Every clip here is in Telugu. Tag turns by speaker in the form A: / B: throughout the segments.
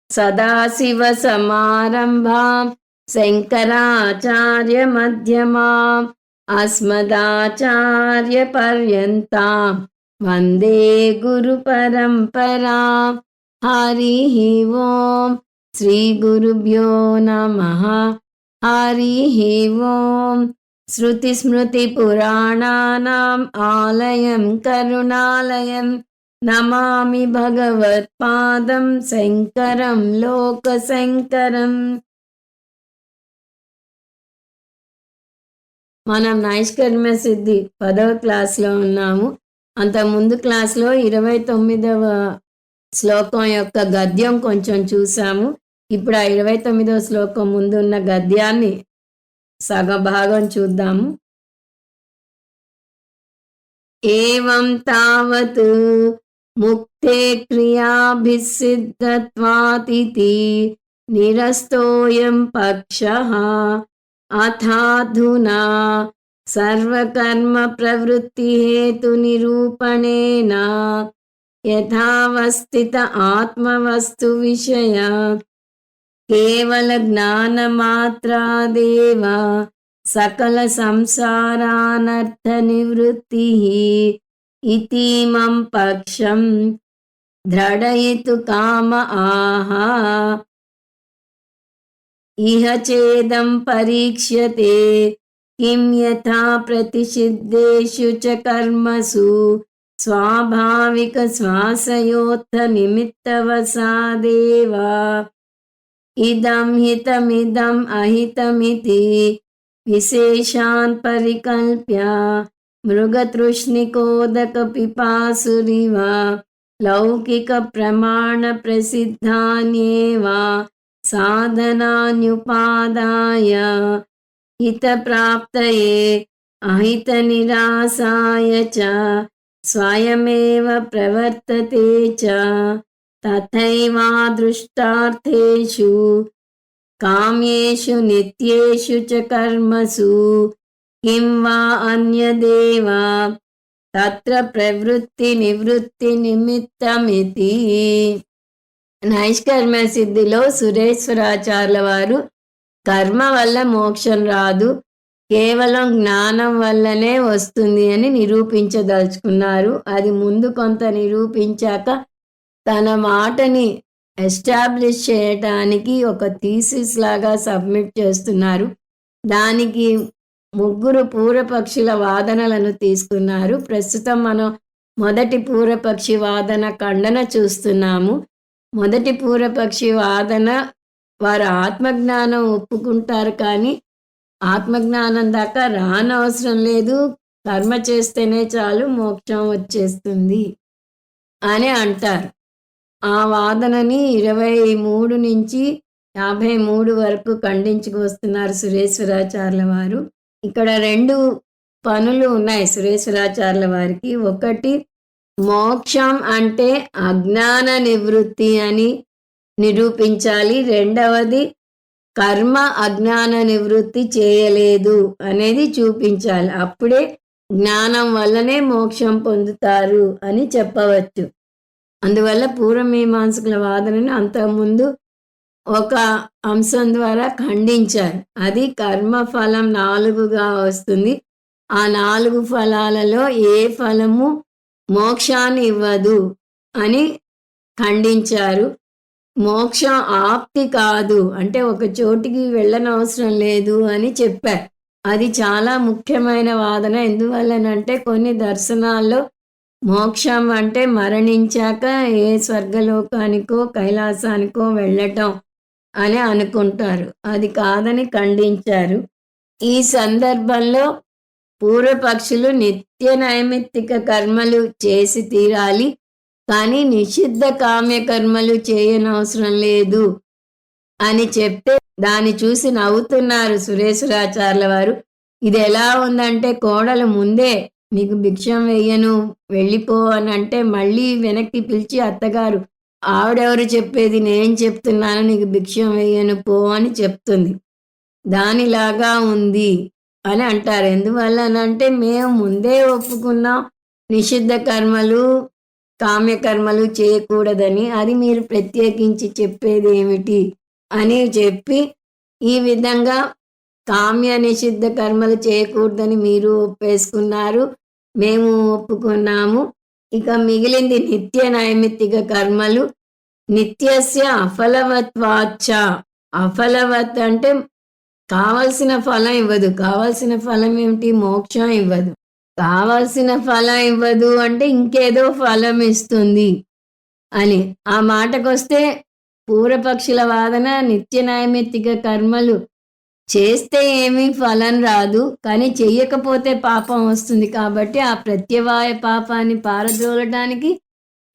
A: सदाशिवसमारम्भां शङ्कराचार्यमध्यमाम् अस्मदाचार्यपर्यन्तां वन्दे गुरुपरम्परां। हरिः ओं श्रीगुरुभ्यो नमः। हरिः ओं श्रुतिस्मृतिपुराणानाम् आलयं करुणालयं నమామి భగవత్పాదం శంకరం లోకశంకరం. మనం నైష్కర్మ్య సిద్ధి 10వ క్లాస్లో ఉన్నాము. అంత ముందు క్లాస్లో 29వ శ్లోకం యొక్క గద్యం కొంచెం చూసాము. ఇప్పుడు ఆ 29వ శ్లోకం ముందున్న గద్యాన్ని సగభాగం చూద్దాము. ఏవం తావత్ ముక్తే క్రియాభిసిద్ధత్వాతితి నిరస్తోయం పక్షః అథాధునా సర్వకర్మ ప్రవృత్తి హేతు నిరూపణేన యథావస్థిత ఆత్మవస్తు విషయ కేవల జ్ఞానమాత్రాదేవ సకల సంసారానర్థ నివృత్తి ఇతీమం పక్షం దృఢయితు కామ ఆహ. ఇహ చేదం పరీక్ష్యతే కిం యథా ప్రతిషిద్ధేషు చ కర్మసు స్వాభావిక శ్వాసయోత్థ నిమిత్తవసాదేవ. ఇదం హితమిదం అహితమితి విశేషాన్ పరికల్ప్య మృగతృష్ణికోదక పిపాసురివ లౌకిక ప్రమాణ ప్రసిద్ధాన్యేవ సాధనాన్యుపాదాయ హితప్రాప్తయే అహిత నిరాసాయ చ స్వయమేవ ప్రవర్తతే చ. తథైవా దృష్టార్థేషు కామ్యేషు నిత్యేషు చ కర్మసు కిం వా అన్యదేవ తత్ర ప్రవృత్తి నివృత్తి నిమిత్తమితి. నైష్కర్మ్య సిద్ధిలో సురేశ్వరాచార్యుల వారు కర్మ వల్ల మోక్షం రాదు, కేవలం జ్ఞానం వల్లనే వస్తుంది అని నిరూపించదలుచుకున్నారు. అది ముందు కొంత నిరూపించాక తన మాటని ఎస్టాబ్లిష్ చేయటానికి ఒక థీసిస్ లాగా సబ్మిట్ చేస్తున్నారు. దానికి 3 పూర్వపక్షుల వాదనలను తీసుకున్నారు. ప్రస్తుతం మనం మొదటి పూర్వపక్షి వాదన ఖండన చూస్తున్నాము. మొదటి పూర్వపక్షి వాదన వారు ఆత్మజ్ఞానం ఒప్పుకుంటారు, కానీ ఆత్మజ్ఞానం దాకా రానవసరం లేదు, కర్మ చేస్తేనే చాలు మోక్షం వచ్చేస్తుంది అని అంటారు. ఆ వాదనని 23 నుంచి 53 వరకు ఖండించుకు వస్తున్నారు సురేశ్వరాచార్యుల వారు. ఇక్కడ 2 పనులు ఉన్నాయి సురేశ్వరాచార్యుల వారికి. ఒకటి, మోక్షం అంటే అజ్ఞాన నివృత్తి అని నిరూపించాలి. రెండవది, కర్మ అజ్ఞాన నివృత్తి చేయలేదు అనేది చూపించాలి. అప్పుడే జ్ఞానం వల్లనే మోక్షం పొందుతారు అని చెప్పవచ్చు. అందువల్ల పూర్వమీమాంసకుల వాదనని అంతకుముందు ఒక అంశం ద్వారా ఖండించారు. అది కర్మ ఫలం 4గా వస్తుంది. ఆ 4 ఫలాలలో ఏ ఫలము మోక్షాన్ని ఇవ్వదు అని ఖండించారు. మోక్షం ఆప్తి కాదు, అంటే ఒక చోటికి వెళ్ళనవసరం లేదు అని చెప్పారు. అది చాలా ముఖ్యమైన వాదన. ఎందువల్లనంటే కొన్ని దర్శనాల్లో మోక్షం అంటే మరణించాక ఏ స్వర్గలోకానికో కైలాసానికో వెళ్ళటం అని అనుకుంటారు. అది కాదని ఖండించారు. ఈ సందర్భంలో పూర్వపక్షులు నిత్య నైమిత్తిక కర్మలు చేసి తీరాలి, కానీ నిషిద్ధ కామ్య కర్మలు చేయనవసరం లేదు అని చెప్తే దాన్ని చూసి నవ్వుతున్నారు సురేశ్వరాచార్యుల వారు. ఇది ఎలా ఉందంటే, కోడలు ముందే నీకు భిక్షం వెయ్యను వెళ్ళిపో అని అంటే మళ్ళీ వెనక్కి పిలిచి అత్తగారు ఆవిడెవరు చెప్పేది, నేను చెప్తున్నాను నీకు భిక్షం వెయ్యను పో అని చెప్తుంది. దానిలాగా ఉంది అని అంటారు. ఎందువల్లనంటే మేము ముందే ఒప్పుకున్నాం నిషిద్ధ కర్మలు కామ్యకర్మలు చేయకూడదని, అది మీరు ప్రత్యేకించి చెప్పేదేమిటి అని చెప్పి, ఈ విధంగా కామ్య నిషిద్ధ కర్మలు చేయకూడదని మీరు ఒప్పేసుకున్నారు. మేము ఒప్పుకున్నాము. ఇక మిగిలింది నిత్య నైమిత్తిక కర్మలు. నిత్యస్య అఫలవత్వాచ్చ. అఫలవత్ అంటే కావలసిన ఫలం ఇవ్వదు. కావలసిన ఫలం ఏమిటి? మోక్షం ఇవ్వదు. కావలసిన ఫలం ఇవ్వదు అంటే ఇంకేదో ఫలం ఇస్తుంది అని. ఆ మాటకొస్తే పూర్వపక్షుల వాదన నిత్య నైమిత్తిక కర్మలు చేస్తే ఏమీ ఫలం రాదు, కానీ చెయ్యకపోతే పాపం వస్తుంది కాబట్టి ఆ ప్రత్యవాయ పాపాన్ని పారద్రోలడానికి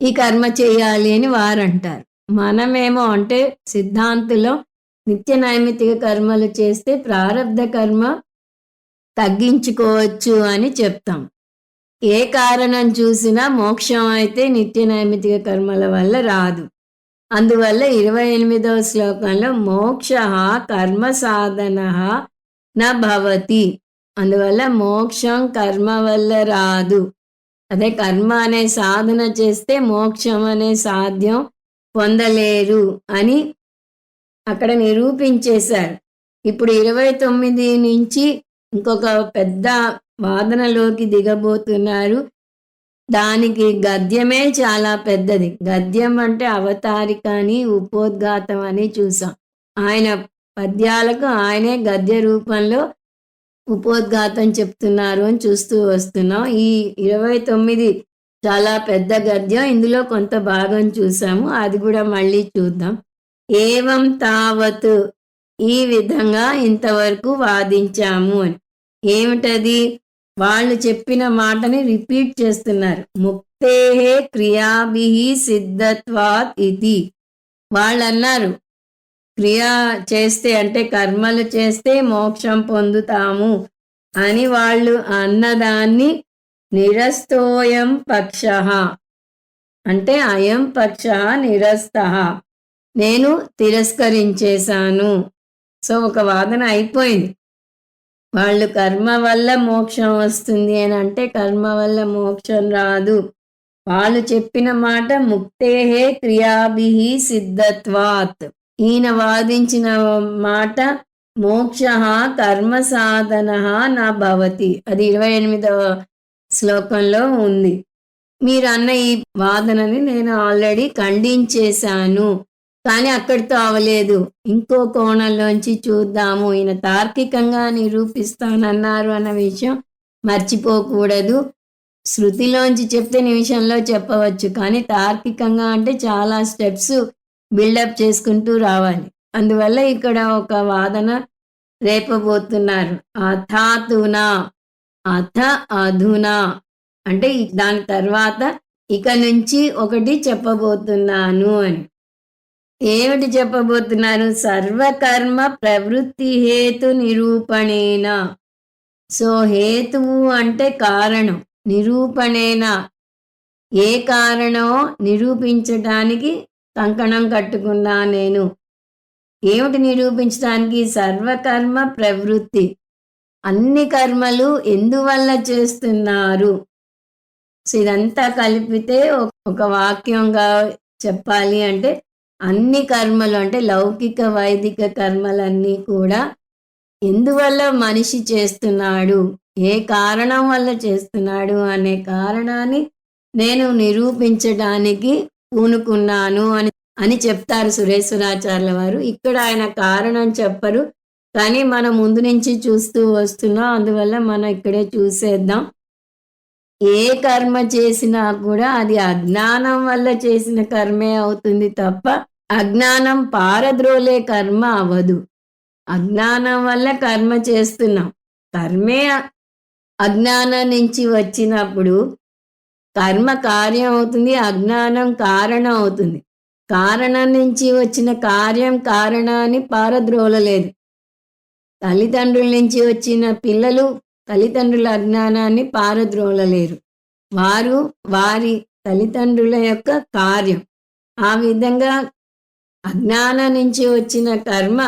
A: ఈ కర్మ చేయాలి అని వారంటారు. మనమేమో అంటే సిద్ధాంతులో నిత్య నైమిత్తిక కర్మలు చేస్తే ప్రారబ్ధ కర్మ తగ్గించుకోవచ్చు అని చెప్తాం. ఏ కారణం చూసినా మోక్షం అయితే నిత్య నైమిత్తిక కర్మల వల్ల రాదు. అందువల్ల 28వ శ్లోకంలో మోక్ష కర్మ సాధన న భవతి. అందువల్ల మోక్షం కర్మ వల్ల రాదు. అదే కర్మ అనే సాధన చేస్తే మోక్షం అనే సాధ్యం పొందలేరు అని అక్కడ నిరూపించేశారు. ఇప్పుడు 29 నుంచి ఇంకొక పెద్ద వాదనలోకి దిగబోతున్నారు. దానికి గద్యమే చాలా పెద్దది. గద్యం అంటే అవతారిక అని, ఉపోద్ఘాతం అని చూసాం. ఆయన పద్యాలకు ఆయనే గద్య రూపంలో ఉపోద్ఘాతం చెప్తున్నారు అని చూస్తూ వస్తున్నాం. ఈ 29 చాలా పెద్ద గద్యం. ఇందులో కొంత భాగం చూసాము, అది కూడా మళ్ళీ చూద్దాం. ఏవం తావత్, ఈ విధంగా ఇంతవరకు వాదించాము అని. ఏమిటది? వాళ్ళు చెప్పిన మాటని రిపీట్ చేస్తున్నారు. ముక్తేహే క్రియాభిః సిద్ధత్వాత్ ఇది. వాళ్ళు అన్నారు క్రియ చేస్తే అంటే కర్మలు చేస్తే మోక్షం పొందుతాము అని వాళ్ళు అన్నదాన్ని నిరస్తోయం పక్షః అంటే అయం పక్షః నిరస్తః, నేను తిరస్కరించేశాను. సో ఒక వాదన అయిపోయింది. వాళ్ళు కర్మ వల్ల మోక్షం వస్తుంది అని అంటే కర్మ వల్ల మోక్షం రాదు. వాళ్ళు చెప్పిన మాట ముక్తేహే క్రియాభిః సిద్ధత్వాత్. ఈయన వాదించిన మాట మోక్ష కర్మ సాధన నా భవతి. అది 28వ శ్లోకంలో ఉంది. మీరు అన్న ఈ వాదనని నేను ఆల్రెడీ ఖండించేశాను, కానీ అక్కడితో అవలేదు. ఇంకో కోణంలోంచి చూద్దాము. ఈయన తార్కికంగా నిరూపిస్తానన్నారు అన్న విషయం మర్చిపోకూడదు. శృతిలోంచి చెప్తే నిమిషంలో చెప్పవచ్చు, కానీ తార్కికంగా అంటే చాలా స్టెప్స్ బిల్డప్ చేసుకుంటూ రావాలి. అందువల్ల ఇక్కడ ఒక వాదన రేపబోతున్నారు. అథాతునా, అథ అధునా అంటే దాని తర్వాత ఇక నుంచి ఒకటి చెప్పబోతున్నాను అని. ఏమిటి చెప్పబోతున్నారు? సర్వకర్మ ప్రవృత్తి హేతు నిరూపణేన. సో హేతువు అంటే కారణం, నిరూపణేన ఏ కారణమో నిరూపించటానికి కంకణం కట్టుకున్నా నేను. ఏమిటి నిరూపించడానికి? సర్వకర్మ ప్రవృత్తి, అన్ని కర్మలు ఎందువల్ల చేస్తున్నారు. సో ఇదంతా కలిపితే ఒక వాక్యంగా చెప్పాలి అంటే అన్ని కర్మలు అంటే లౌకిక వైదిక కర్మలన్నీ కూడా ఎందువల్ల మనిషి చేస్తున్నాడు, ఏ కారణం వల్ల చేస్తున్నాడు అనే కారణాన్ని నేను నిరూపించడానికి పూనుకున్నాను అని చెప్తారు సురేశ్వరాచార్యుల వారు. ఇక్కడ ఆయన కారణం చెప్పరు, కానీ మనం ముందు నుంచి చూస్తూ వస్తున్నాం. అందువల్ల మనం ఇక్కడే చూసేద్దాం. ఏ కర్మ చేసినా కూడా అది అజ్ఞానం వల్ల చేసిన కర్మే అవుతుంది తప్ప అజ్ఞానం పారద్రోలే కర్మ అవ్వదు. అజ్ఞానం వల్ల కర్మ చేస్తున్నాం. కర్మే అజ్ఞానం నుంచి వచ్చినప్పుడు కర్మ కార్యం అవుతుంది, అజ్ఞానం కారణం అవుతుంది. కారణం నుంచి వచ్చిన కార్యం కారణాన్ని పారద్రోలలేదు. తల్లిదండ్రుల నుంచి వచ్చిన పిల్లలు తల్లిదండ్రుల అజ్ఞానాన్ని పారద్రోలలేరు. వారు వారి తల్లిదండ్రుల యొక్క కార్యం. ఆ విధంగా అజ్ఞానం నుంచి వచ్చిన కర్మ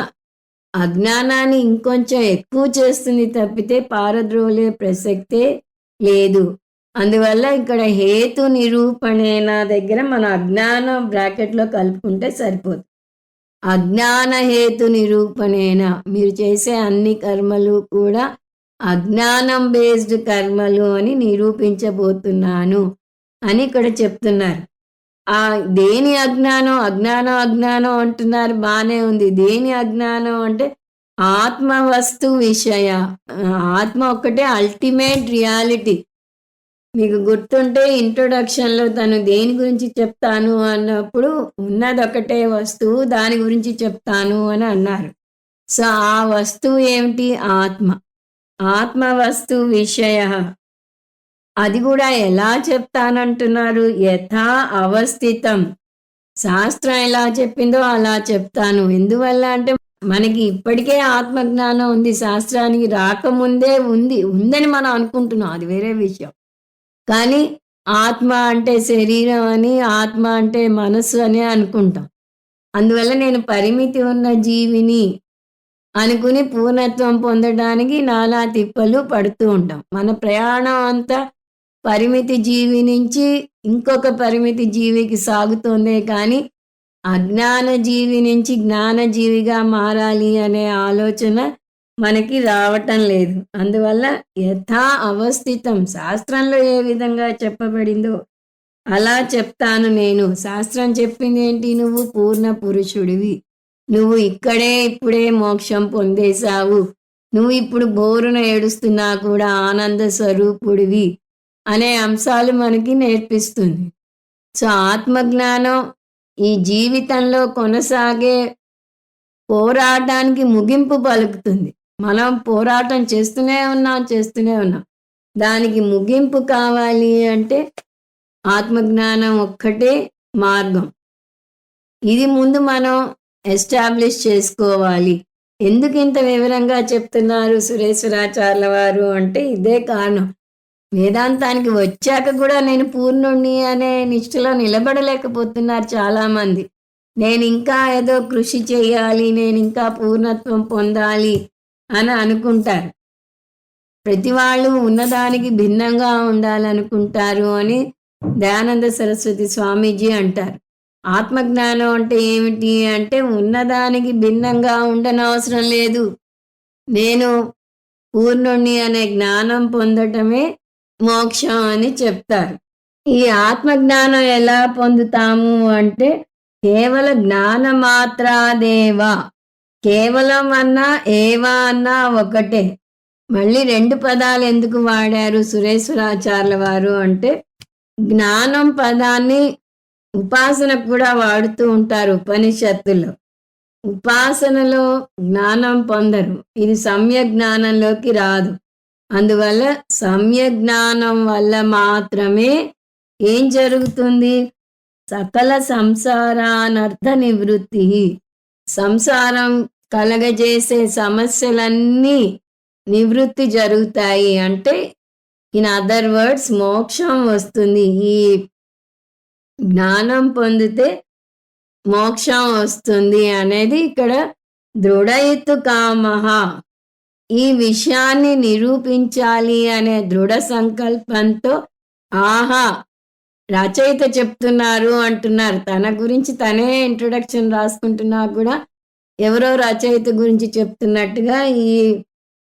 A: అజ్ఞానాన్ని ఇంకొంచెం ఎక్కువ చేస్తుంది తప్పితే పారద్రోలే ప్రసక్తే లేదు. అందువల్ల ఇక్కడ హేతు నిరూపణేన దగ్గర మన అజ్ఞానం బ్రాకెట్‌లో కలుపుకుంటే సరిపోతుంది. అజ్ఞాన హేతు నిరూపణేన మీరు చేసే అన్ని కర్మలు కూడా అజ్ఞానం బేస్డ్ కర్మలు అని నిరూపించబోతున్నాను అని ఇక్కడ చెప్తున్నారు. దేని అజ్ఞానం? అజ్ఞానం అంటున్నారు, బానే ఉంది. దేని అజ్ఞానం అంటే ఆత్మ వస్తు విషయ. ఆత్మ ఒక్కటే అల్టిమేట్ రియాలిటీ. మీకు గుర్తుంటే ఇంట్రొడక్షన్‌లో తను దేని గురించి చెప్తాను అన్నప్పుడు ఉన్నదొకటే వస్తువు, దాని గురించి చెప్తాను అని అన్నారు. సో, ఆ వస్తువు ఏమిటి? ఆత్మ. ఆత్మ వస్తు విషయః. అది కూడా ఎలా చెప్తానంటున్నారు? యథా అవస్థితం. శాస్త్రం ఎలా చెప్పిందో అలా చెప్తాను. ఎందువల్ల అంటే మనకి ఇప్పటికే ఆత్మజ్ఞానం ఉంది. శాస్త్రానికి రాకముందే ఉంది. ఉందని మనం అనుకుంటున్నాం. అది వేరే విషయం. కానీ ఆత్మ అంటే శరీరం అని, ఆత్మ అంటే మనస్సు అని అనుకుంటాం. అందువల్ల నేను పరిమితి ఉన్న జీవిని అనుకుని పూర్ణత్వం పొందడానికి నానా తిప్పలు పడుతూ ఉంటాం. మన ప్రయాణం అంతా పరిమితి జీవి నుంచి ఇంకొక పరిమితి జీవికి సాగుతోందే కానీ అజ్ఞాన జీవి నుంచి జ్ఞాన జీవిగా మారాలి అనే ఆలోచన మనకి రావటం లేదు. అందువల్ల యథా అవస్థితం, శాస్త్రంలో ఏ విధంగా చెప్పబడిందో అలా చెప్తాను నేను. శాస్త్రం చెప్పింది ఏంటి? నువ్వు పూర్ణ పురుషుడివి, నువ్వు ఇప్పుడే మోక్షం పొందేశావు, నువ్వు ఇప్పుడు బోరున ఏడుస్తున్నా కూడా ఆనంద స్వరూపుడివి అనే అంశాలు మనకి నేర్పిస్తుంది. సో, ఆత్మజ్ఞానం ఈ జీవితంలో కొనసాగే పోరాటానికి ముగింపు పలుకుతుంది. మనం పోరాటం చేస్తూనే ఉన్నాం. దానికి ముగింపు కావాలి అంటే ఆత్మజ్ఞానం ఒక్కటే మార్గం. ఇది ముందు మనం ఎస్టాబ్లిష్ చేసుకోవాలి. ఎందుకు ఇంత వివరంగా చెప్తున్నారు సురేశ్వరాచార్యుల వారు అంటే ఇదే కారణం. వేదాంతానికి వచ్చాక కూడా నేను పూర్ణుణ్ణి అనే నిష్ఠలో నిలబడలేకపోతున్నారు చాలామంది. నేను ఇంకా ఏదో కృషి చేయాలి, నేను ఇంకా పూర్ణత్వం పొందాలి అని అనుకుంటారు. ప్రతి వాళ్ళు ఉన్నదానికి భిన్నంగా ఉండాలనుకుంటారు అని దయానంద సరస్వతి స్వామీజీ అంటారు. ఆత్మజ్ఞానం అంటే ఏమిటి అంటే ఉన్నదానికి భిన్నంగా ఉండనవసరం లేదు, నేను పూర్ణుణ్ణి అనే జ్ఞానం పొందటమే మోక్షం అని చెప్తారు. ఈ ఆత్మజ్ఞానం ఎలా పొందుతాము అంటే కేవల జ్ఞానమాత్రాదేవ. కేవలం అన్నా ఏవా అన్నా ఒకటే. మళ్ళీ 2 పదాలు ఎందుకు వాడారు సురేశ్వరాచార్యుల వారు అంటే జ్ఞానం పదాన్ని ఉపాసనకు కూడా వాడుతూ ఉంటారు ఉపనిషత్తుల్లో. ఉపాసనలో జ్ఞానం పొందరు, ఇది సమ్యక్ జ్ఞానంలోకి రాదు. అందువల్ల సమ్యక్ జ్ఞానం వల్ల మాత్రమే ఏం జరుగుతుంది? సకల సంసారానర్థ నివృత్తి. సంసారం కలగజేసే సమస్యలన్నీ నివృత్తి జరుగుతాయి. అంటే ఇన్ అదర్ వర్డ్స్ మోక్షం వస్తుంది. ఈ జ్ఞానం పొందితే మోక్షం వస్తుంది అనేది ఇక్కడ దృఢయితు కామః. ఈ విషయాన్ని నిరూపించాలి అనే దృఢ సంకల్పంతో ఆహా రచయిత చెప్తున్నారు అంటున్నారు. తన గురించి తనే ఇంట్రొడక్షన్ రాసుకుంటున్నా కూడా ఎవరో రచయిత గురించి చెప్తున్నట్టుగా ఈ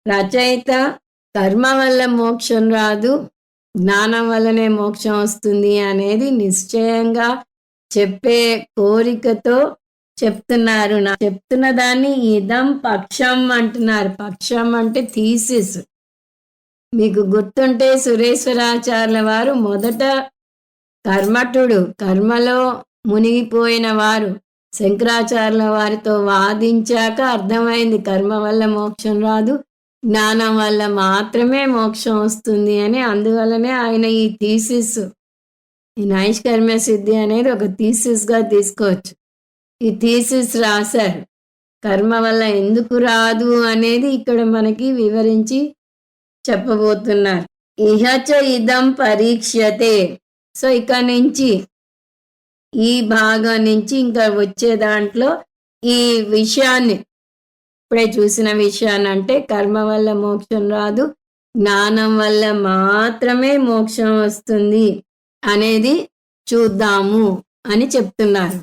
A: రచయిత కర్మ వల్ల మోక్షం రాదు, జ్ఞానం వల్లనే మోక్షం వస్తుంది అనేది నిశ్చయంగా చెప్పే కోరికతో చెప్తున్నారు. చెప్తున్న దాన్ని ఇదం పక్షం అంటున్నారు. పక్షం అంటే థీసిస్. మీకు గుర్తుంటే సురేశ్వరాచార్యుల వారు మొదట కర్మఠుడు, కర్మలో మునిగిపోయిన వారు శంకరాచార్యుల వారితో వాదించాక అర్థమైంది కర్మ వల్ల మోక్షం రాదు, జ్ఞానం వల్ల మాత్రమే మోక్షం వస్తుంది అని. అందువల్లనే ఆయన ఈ థీసిస్, ఈ నైష్కర్మ్య సిద్ధి అనేది ఒక థీసిస్గా తీసుకోవచ్చు. ఈ థీసిస్ రాశారు. కర్మ వల్ల ఎందుకు రాదు అనేది ఇక్కడ మనకి వివరించి చెప్పబోతున్నారు. ఇహచ ఇదం పరీక్ష్యతే. సో ఇక నుంచి ఈ భాగం నుంచి ఇంకా వచ్చే దాంట్లో ఈ విషయాన్ని, ఇప్పుడే చూసిన విషయాన్ని, అంటే కర్మ వల్ల మోక్షం రాదు, జ్ఞానం వల్ల మాత్రమే మోక్షం వస్తుంది అనేది చూద్దాము అని చెప్తున్నారు.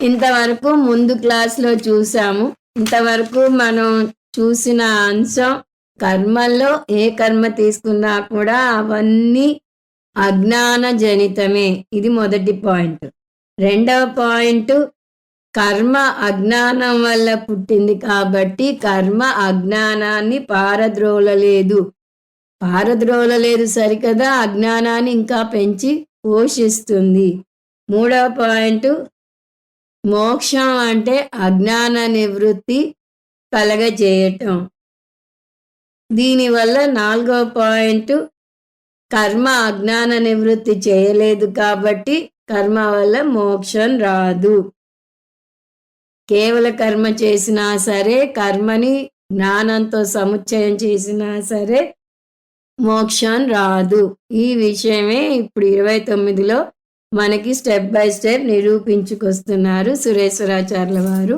A: ఇంతవరకు ముందు క్లాస్‌లో చూసాము. ఇంతవరకు మనం చూసిన అంశం కర్మల్లో ఏ కర్మ తీసుకున్నా కూడా అవన్నీ అజ్ఞాన జనితమే. ఇది మొదటి పాయింట్. రెండవ పాయింట్ కర్మ అజ్ఞానం వల్ల పుట్టింది కాబట్టి కర్మ అజ్ఞానాన్ని పారద్రోలలేదు సరికదా, అజ్ఞానాన్ని ఇంకా పెంచి పోషిస్తుంది. మూడవ పాయింట్ మోక్షం అంటే అజ్ఞాన నివృత్తి కలగజేయటం. దీనివల్ల నాలుగవ పాయింట్ కర్మ అజ్ఞాన నివృత్తి చేయలేదు కాబట్టి కర్మ వల్ల మోక్షం రాదు. కేవల కర్మ చేసినా సరే, కర్మని జ్ఞానంతో సముచ్చయం చేసినా సరే మోక్షం రాదు. ఈ విషయమే ఇప్పుడు 29లో మనకి స్టెప్ బై స్టెప్ నిరూపించుకొస్తున్నారు సురేశ్వరాచార్యుల వారు.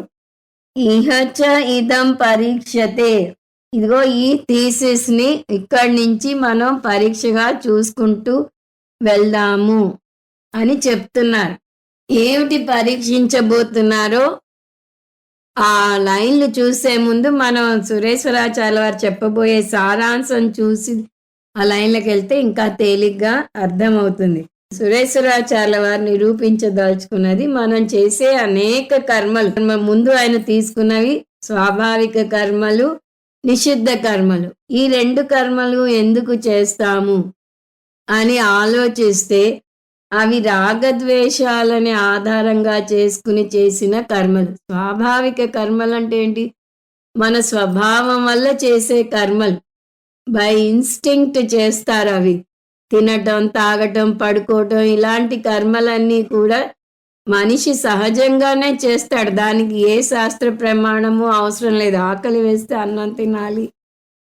A: ఇహచ ఇదం పరీక్షతే. ఇదిగో ఈ థీసిస్ని ఇక్కడి నుంచి మనం పరీక్షగా చూసుకుంటూ వెళ్దాము అని చెప్తున్నారు. ఏమిటి పరీక్షించబోతున్నారో ఆ లైన్లు చూసే ముందు మనం సురేశ్వరాచార్య వారు చెప్పబోయే సారాంశం చూసి ఆ లైన్లకు వెళ్తే ఇంకా తేలిగ్గా అర్థమవుతుంది. సురేశ్వరాచార్య వారు నిరూపించదలుచుకున్నది మనం చేసే అనేక కర్మలు, ముందు ఆయన తీసుకున్నవి స్వాభావిక కర్మలు, నిషిద్ధ కర్మలు. ఈ రెండు కర్మలు ఎందుకు చేస్తాము అని ఆలోచిస్తే అవి రాగద్వేషాలని ఆధారంగా చేసుకుని చేసిన కర్మలు. స్వాభావిక కర్మలు అంటే ఏంటి? మన స్వభావం వల్ల చేసే కర్మలు. బై ఇన్స్టింక్ట్ చేస్తారు అవి. తినటం, తాగటం, పడుకోవటం ఇలాంటి కర్మలన్నీ కూడా మనిషి సహజంగానే చేస్తాడు. దానికి ఏ శాస్త్ర ప్రమాణము అవసరం లేదు. ఆకలి వేస్తే అన్నం తినాలి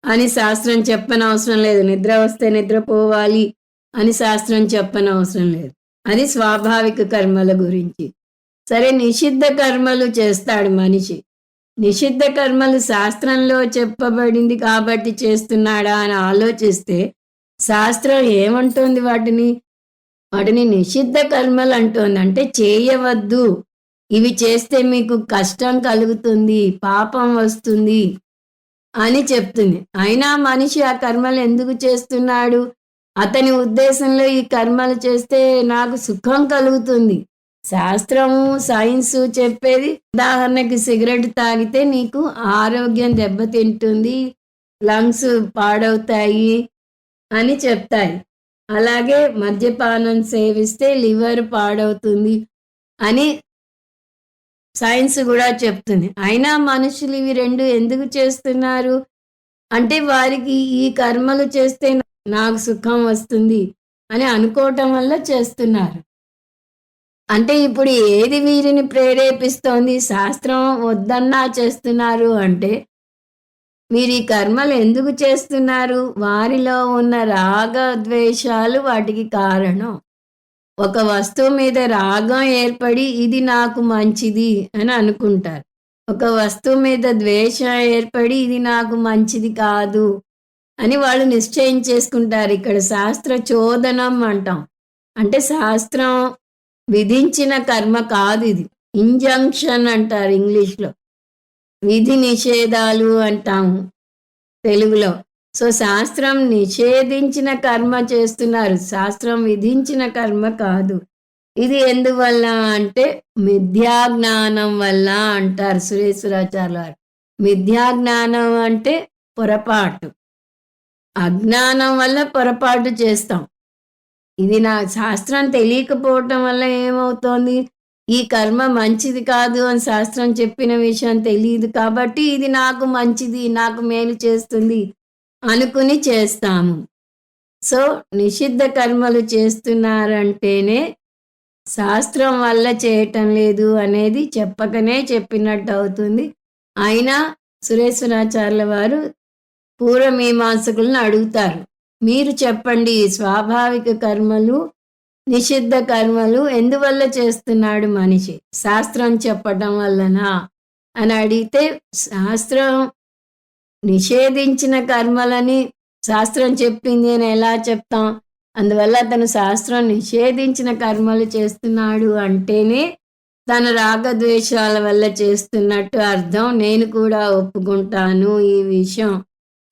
A: అని శాస్త్రం చెప్పనవసరం లేదు. నిద్ర వస్తే నిద్రపోవాలి అని శాస్త్రం చెప్పనవసరం లేదు. అది స్వాభావిక కర్మల గురించి. సరే, నిషిద్ధ కర్మలు చేస్తాడు మనిషి. నిషిద్ధ కర్మలు శాస్త్రంలో చెప్పబడింది కాబట్టి చేస్తున్నాడా అని ఆలోచిస్తే శాస్త్రం ఏమంటోంది? వాటిని నిషిద్ధ కర్మలు అంటోంది. అంటే చేయవద్దు, ఇవి చేస్తే మీకు కష్టం కలుగుతుంది, పాపం వస్తుంది అని చెప్తుంది. అయినా మనిషి ఆ కర్మలు ఎందుకు చేస్తున్నాడు? అతని ఉద్దేశంలో ఈ కర్మలు చేస్తే నాకు సుఖం కలుగుతుంది. శాస్త్రము, సైన్సు చెప్పేది ఉదాహరణకి సిగరెట్ తాగితే నీకు ఆరోగ్యం దెబ్బతింటుంది, లంగ్స్ పాడవుతాయి అని చెప్తాయి. అలాగే మద్యపానం సేవిస్తే లివర్ పాడవుతుంది అని సైన్స్ కూడా చెప్తుంది. అయినా మనుషులు ఇవి రెండు ఎందుకు చేస్తున్నారు అంటే వారికి ఈ కర్మలు చేస్తే నాకు సుఖం వస్తుంది అని అనుకోవటం వల్ల చేస్తున్నారు. అంటే ఇప్పుడు ఏది వీరిని ప్రేరేపిస్తోంది? శాస్త్రం వద్దన్నా చేస్తున్నారు అంటే మీరు ఈ కర్మలు ఎందుకు చేస్తున్నారు? వారిలో ఉన్న రాగ ద్వేషాలు వాటికి కారణం. ఒక వస్తువు మీద రాగం ఏర్పడి ఇది నాకు మంచిది అని అనుకుంటారు. ఒక వస్తువు మీద ద్వేషం ఏర్పడి ఇది నాకు మంచిది కాదు అని వాళ్ళు నిశ్చయం చేసుకుంటారు. ఇక్కడ శాస్త్ర చోదనం అంటాం. అంటే శాస్త్రం విధించిన కర్మ కాదు ఇది. ఇంజంక్షన్ అంటారు ఇంగ్లీష్లో. విధి నిషేధాలు అంటాము తెలుగులో. సో శాస్త్రం నిషేధించిన కర్మ చేస్తున్నారు, శాస్త్రం విధించిన కర్మ కాదు. ఇది ఎందువల్ల అంటే మిథ్యాజ్ఞానం వల్ల అంటారు సురేశ్వరాచార్య వారు. మిథ్యాజ్ఞానం అంటే పొరపాటు. అజ్ఞానం వల్ల పొరపాటు చేస్తాం. ఇది నా శాస్త్రం తెలియకపోవటం వల్ల ఏమవుతోంది? ఈ కర్మ మంచిది కాదు అని శాస్త్రం చెప్పిన విషయం తెలియదు కాబట్టి ఇది నాకు మంచిది, నాకు మేలు చేస్తుంది అనుకుని చేస్తాము. సో నిషిద్ధ కర్మలు చేస్తున్నారంటేనే శాస్త్రం వల్ల చేయటం లేదు అనేది చెప్పకనే చెప్పినట్టు అవుతుంది. అయినా సురేశ్వరాచార్యుల వారు పూర్వమీమాంసకులను అడుగుతారు, మీరు చెప్పండి స్వాభావిక కర్మలు, నిషిద్ధ కర్మలు ఎందువల్ల చేస్తున్నాడు మనిషి? శాస్త్రం చెప్పటం వల్లనా అని అడిగితే శాస్త్రం నిషేధించిన కర్మలని శాస్త్రం చెప్పింది అని ఎలా చెప్తాం? అందువల్ల అతను శాస్త్రం నిషేధించిన కర్మలు చేస్తున్నాడు అంటేనే తన రాగద్వేషాల వల్ల చేస్తున్నట్టు అర్థం. నేను కూడా ఒప్పుకుంటాను ఈ విషయం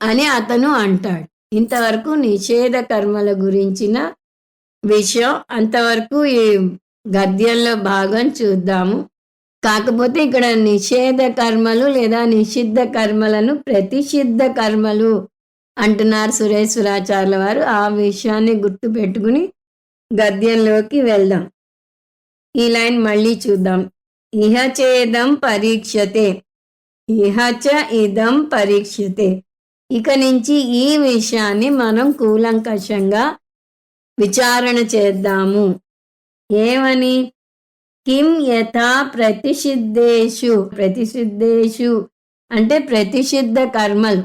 A: అని అతను అంటాడు. ఇంతవరకు నిషేధ కర్మల గురించిన విషయం. అంతవరకు ఈ గద్యంలో భాగం చూద్దాము. కాకపోతే ఇక్కడ నిషేధ కర్మలు లేదా నిషిద్ధ కర్మలను ప్రతిషిద్ధ కర్మలు అంటున్నారు సురేశ్వరాచార్యుల వారు. ఆ విషయాన్ని గుర్తుపెట్టుకుని గద్యంలోకి వెళ్దాం. ఈ లైన్ మళ్ళీ చూద్దాం. ఇహ చేదం పరీక్షతే, ఇహచ ఇదం పరీక్షతే. ఇక నుంచి ఈ విషయాన్ని మనం కూలంకషంగా విచారణ చేద్దాము. ఏమని? కిం యథా ప్రతిషిద్ధేషు, ప్రతిషిద్ధేషు అంటే ప్రతిషిద్ధ కర్మలు,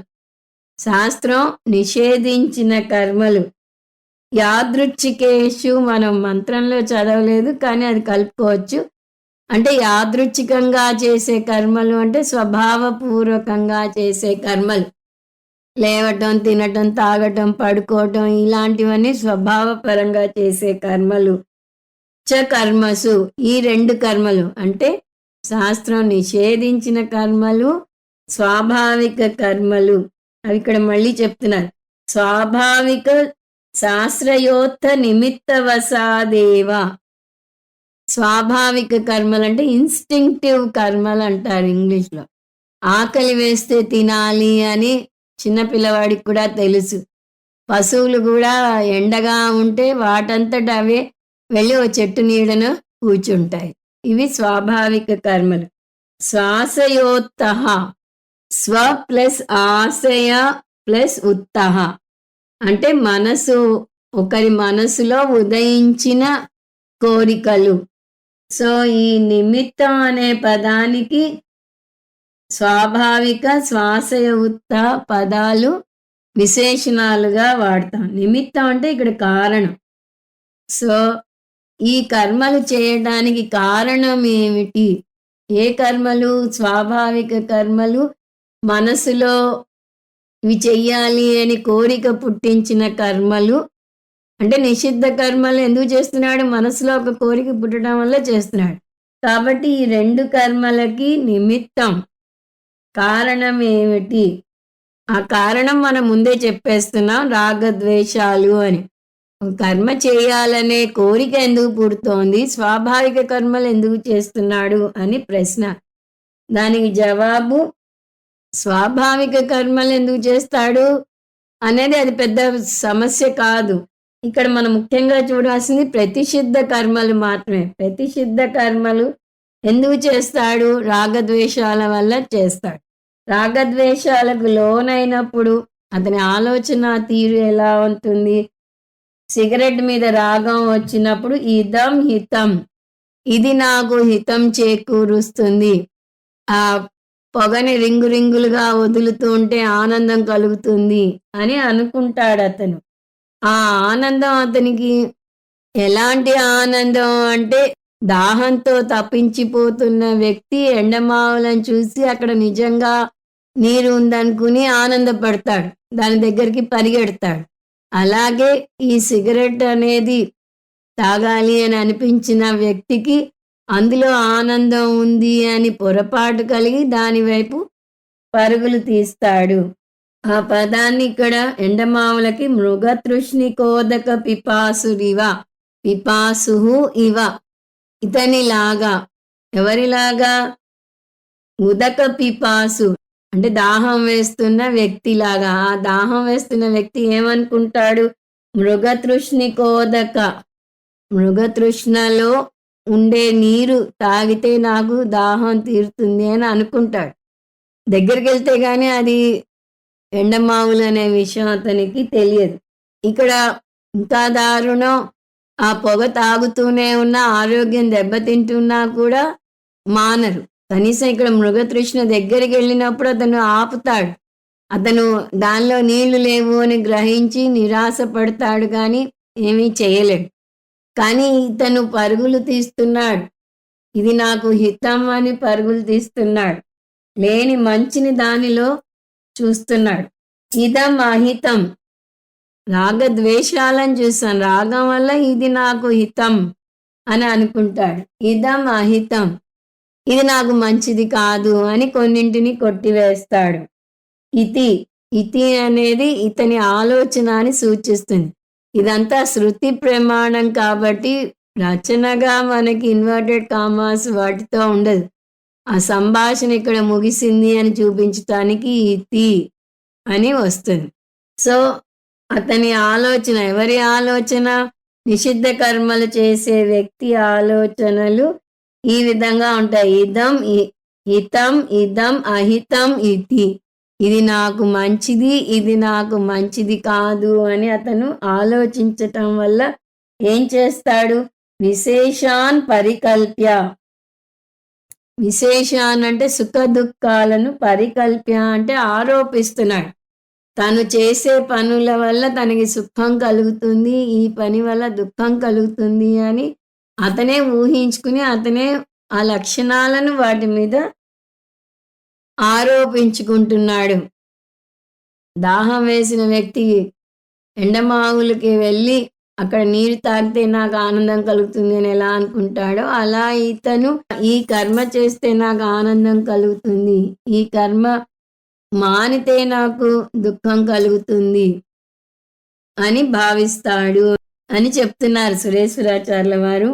A: శాస్త్రం నిషేధించిన కర్మలు. యాదృచ్ఛికేషు మనం మంత్రంలో చదవలేదు కానీ అది కలుపుకోవచ్చు. అంటే యాదృచ్ఛికంగా చేసే కర్మలు అంటే స్వభావపూర్వకంగా చేసే కర్మలు. లేవటం, తినటం, తాగటం, పడుకోవటం ఇలాంటివన్నీ స్వభావపరంగా చేసే కర్మలు. చ కర్మసు ఈ రెండు కర్మలు అంటే శాస్త్రం నిషేధించిన కర్మలు, స్వాభావిక కర్మలు. అవి ఇక్కడ మళ్ళీ చెప్తున్నారు. స్వాభావిక శాస్త్రయోత్త నిమిత్తవసాదేవ. స్వాభావిక కర్మలు అంటే ఇన్స్టింక్టివ్ కర్మలు అంటారు ఇంగ్లీష్లో. ఆకలి వేస్తే తినాలి అని చిన్నపిల్లవాడికి కూడా తెలుసు. పశువులు కూడా ఎండగా ఉంటే వాటంతట అవే వెళ్ళి ఓ చెట్టు నీడను కూర్చుంటాయి. ఇవి స్వాభావిక కర్మలు. శ్వాసయోత్త, స్వ ప్లస్ ఆశయ ప్లస్ ఉత్తహ అంటే మనసు, ఒకరి మనసులో ఉదయించిన కోరికలు. సో ఈ నిమిత్తం అనే పదానికి స్వాభావిక, శ్వాసయ, ఉత్త పదాలు విశేషణాలుగా వాడతాం. నిమిత్తం అంటే ఇక్కడ కారణం. సో ఈ కర్మలు చేయడానికి కారణం ఏమిటి? ఏ కర్మలు? స్వాభావిక కర్మలు, మనసులో ఇవి చెయ్యాలి అని కోరిక పుట్టించిన కర్మలు. అంటే నిషిద్ధ కర్మలు ఎందుకు చేస్తున్నాడు? మనసులో ఒక కోరిక పుట్టడం వల్ల చేస్తున్నాడు. కాబట్టి ఈ రెండు కర్మలకి నిమిత్తం కారణం ఏమిటి? ఆ కారణం మనం ముందే చెప్పేస్తున్నాం, రాగద్వేషాలు అని. కర్మ చేయాలనే కోరిక ఎందుకు పుడుతోంది? స్వాభావిక కర్మలు ఎందుకు చేస్తున్నాడు అని ప్రశ్న. దానికి జవాబు స్వాభావిక కర్మలు ఎందుకు చేస్తాడు అనేది అది పెద్ద సమస్య కాదు. ఇక్కడ మనం ముఖ్యంగా చూడాల్సింది ప్రతిషిద్ధ కర్మలు మాత్రమే. ప్రతిషిద్ధ కర్మలు ఎందుకు చేస్తాడు? రాగద్వేషాల వల్ల చేస్తాడు. రాగద్వేషాలకు లోనైనప్పుడు అతని ఆలోచన తీరు ఎలా ఉంటుంది? సిగరెట్ మీద రాగం వచ్చినప్పుడు ఇదం హితం, ఇది నాకు హితం చేకూరుస్తుంది. ఆ పొగని రింగు రింగులుగా వదులుతూ ఉంటే ఆనందం కలుగుతుంది అని అనుకుంటాడు అతను. ఆ ఆనందం అతనికి ఎలాంటి ఆనందం అంటే, దాహంతో తప్పించిపోతున్న వ్యక్తి ఎండమావులను చూసి అక్కడ నిజంగా నీరు ఉందనుకుని ఆనందపడతాడు, దాని దగ్గరికి పరిగెడతాడు. అలాగే ఈ సిగరెట్ అనేది తాగాలి అని అనిపించిన వ్యక్తికి అందులో ఆనందం ఉంది అని పొరపాటు కలిగి దానివైపు పరుగులు తీస్తాడు. ఆ పదాన్ని ఇక్కడ ఎండమావులకి మృగతృష్ణికోదక పిపాసురివ, పిపాసుహు ఇవ, ఇతనిలాగా. ఎవరిలాగా? ఉదక పిపాసు అంటే దాహం వేస్తున్న వ్యక్తిలాగా. ఆ దాహం వేస్తున్న వ్యక్తి ఏమనుకుంటాడు? మృగతృష్ణికోదక, మృగతృష్ణలో ఉండే నీరు తాగితే నాకు దాహం తీరుతుంది అని అనుకుంటాడు. దగ్గరికి వెళ్తే గానీ అది ఎండమావులు అనే విషయం అతనికి తెలియదు. ఇక్కడ ఇంకా దారుణం, ఆ పొగ తాగుతూనే ఉన్న ఆరోగ్యం దెబ్బతింటున్నా కూడా మానరు. కనీసం ఇక్కడ మృగతృష్ణ దగ్గరికి వెళ్ళినప్పుడు అతను ఆపుతాడు. అతను దానిలో నీళ్లు లేవు అని గ్రహించి నిరాశ పడతాడు కానీ ఏమీ చేయలేడు. కానీ ఇతను పరుగులు తీస్తున్నాడు. ఇది నాకు హితం అని పరుగులు తీస్తున్నాడు. లేని మంచిని దానిలో చూస్తున్నాడు. ఇదం అహితం, రాగద్వేషాలను చూస్తాను. రాగం వల్ల ఇది నాకు హితం అని అనుకుంటాడు. ఇదం అహితం. ఇది నాకు మంచిది కాదు అని కొన్నింటిని కొట్టివేస్తాడు. ఇతి. ఇతి అనేది ఇతని ఆలోచన అని సూచిస్తుంది. ఇదంతా శృతి ప్రమాణం కాబట్టి రచనగా మనకి ఇన్వర్టెడ్ కామాస్ వాటితో ఉండదు. ఆ సంభాషణ ఇక్కడ ముగిసింది అని చూపించటానికి ఇతి అని వస్తుంది. సో అతని ఆలోచన, ఎవరి ఆలోచన? నిషిద్ధ కర్మలు చేసే వ్యక్తి ఆలోచనలు ఈ విధంగా ఉంటాయి. ఇదం హితం, ఇదం అహితం, ఇతి. ఇది నాకు మంచిది, ఇది నాకు మంచిది కాదు అని అతను ఆలోచించటం వల్ల ఏం చేస్తాడు? విశేషాన్ పరికల్ప్య. విశేషాన్ అంటే సుఖ దుఃఖాలను, పరికల్ప్య అంటే ఆరోపిస్తున్నాడు. తను చేసే పనుల వల్ల తనకి సుఖం కలుగుతుంది, ఈ పని వల్ల దుఃఖం కలుగుతుంది అని అతనే ఊహించుకుని అతనే ఆ లక్షణాలను వాటి మీద ఆరోపించుకుంటున్నాడు. దాహం వేసిన వ్యక్తి ఎండమావులకి వెళ్ళి అక్కడ నీరు తాగితే నాకు ఆనందం కలుగుతుంది అని ఎలా అనుకుంటాడో అలా ఇతను ఈ కర్మ చేస్తే నాకు ఆనందం కలుగుతుంది, ఈ కర్మ మానితే నాకు దుఃఖం కలుగుతుంది అని భావిస్తాడు అని చెప్తున్నారు సురేశ్వరాచార్యుల వారు.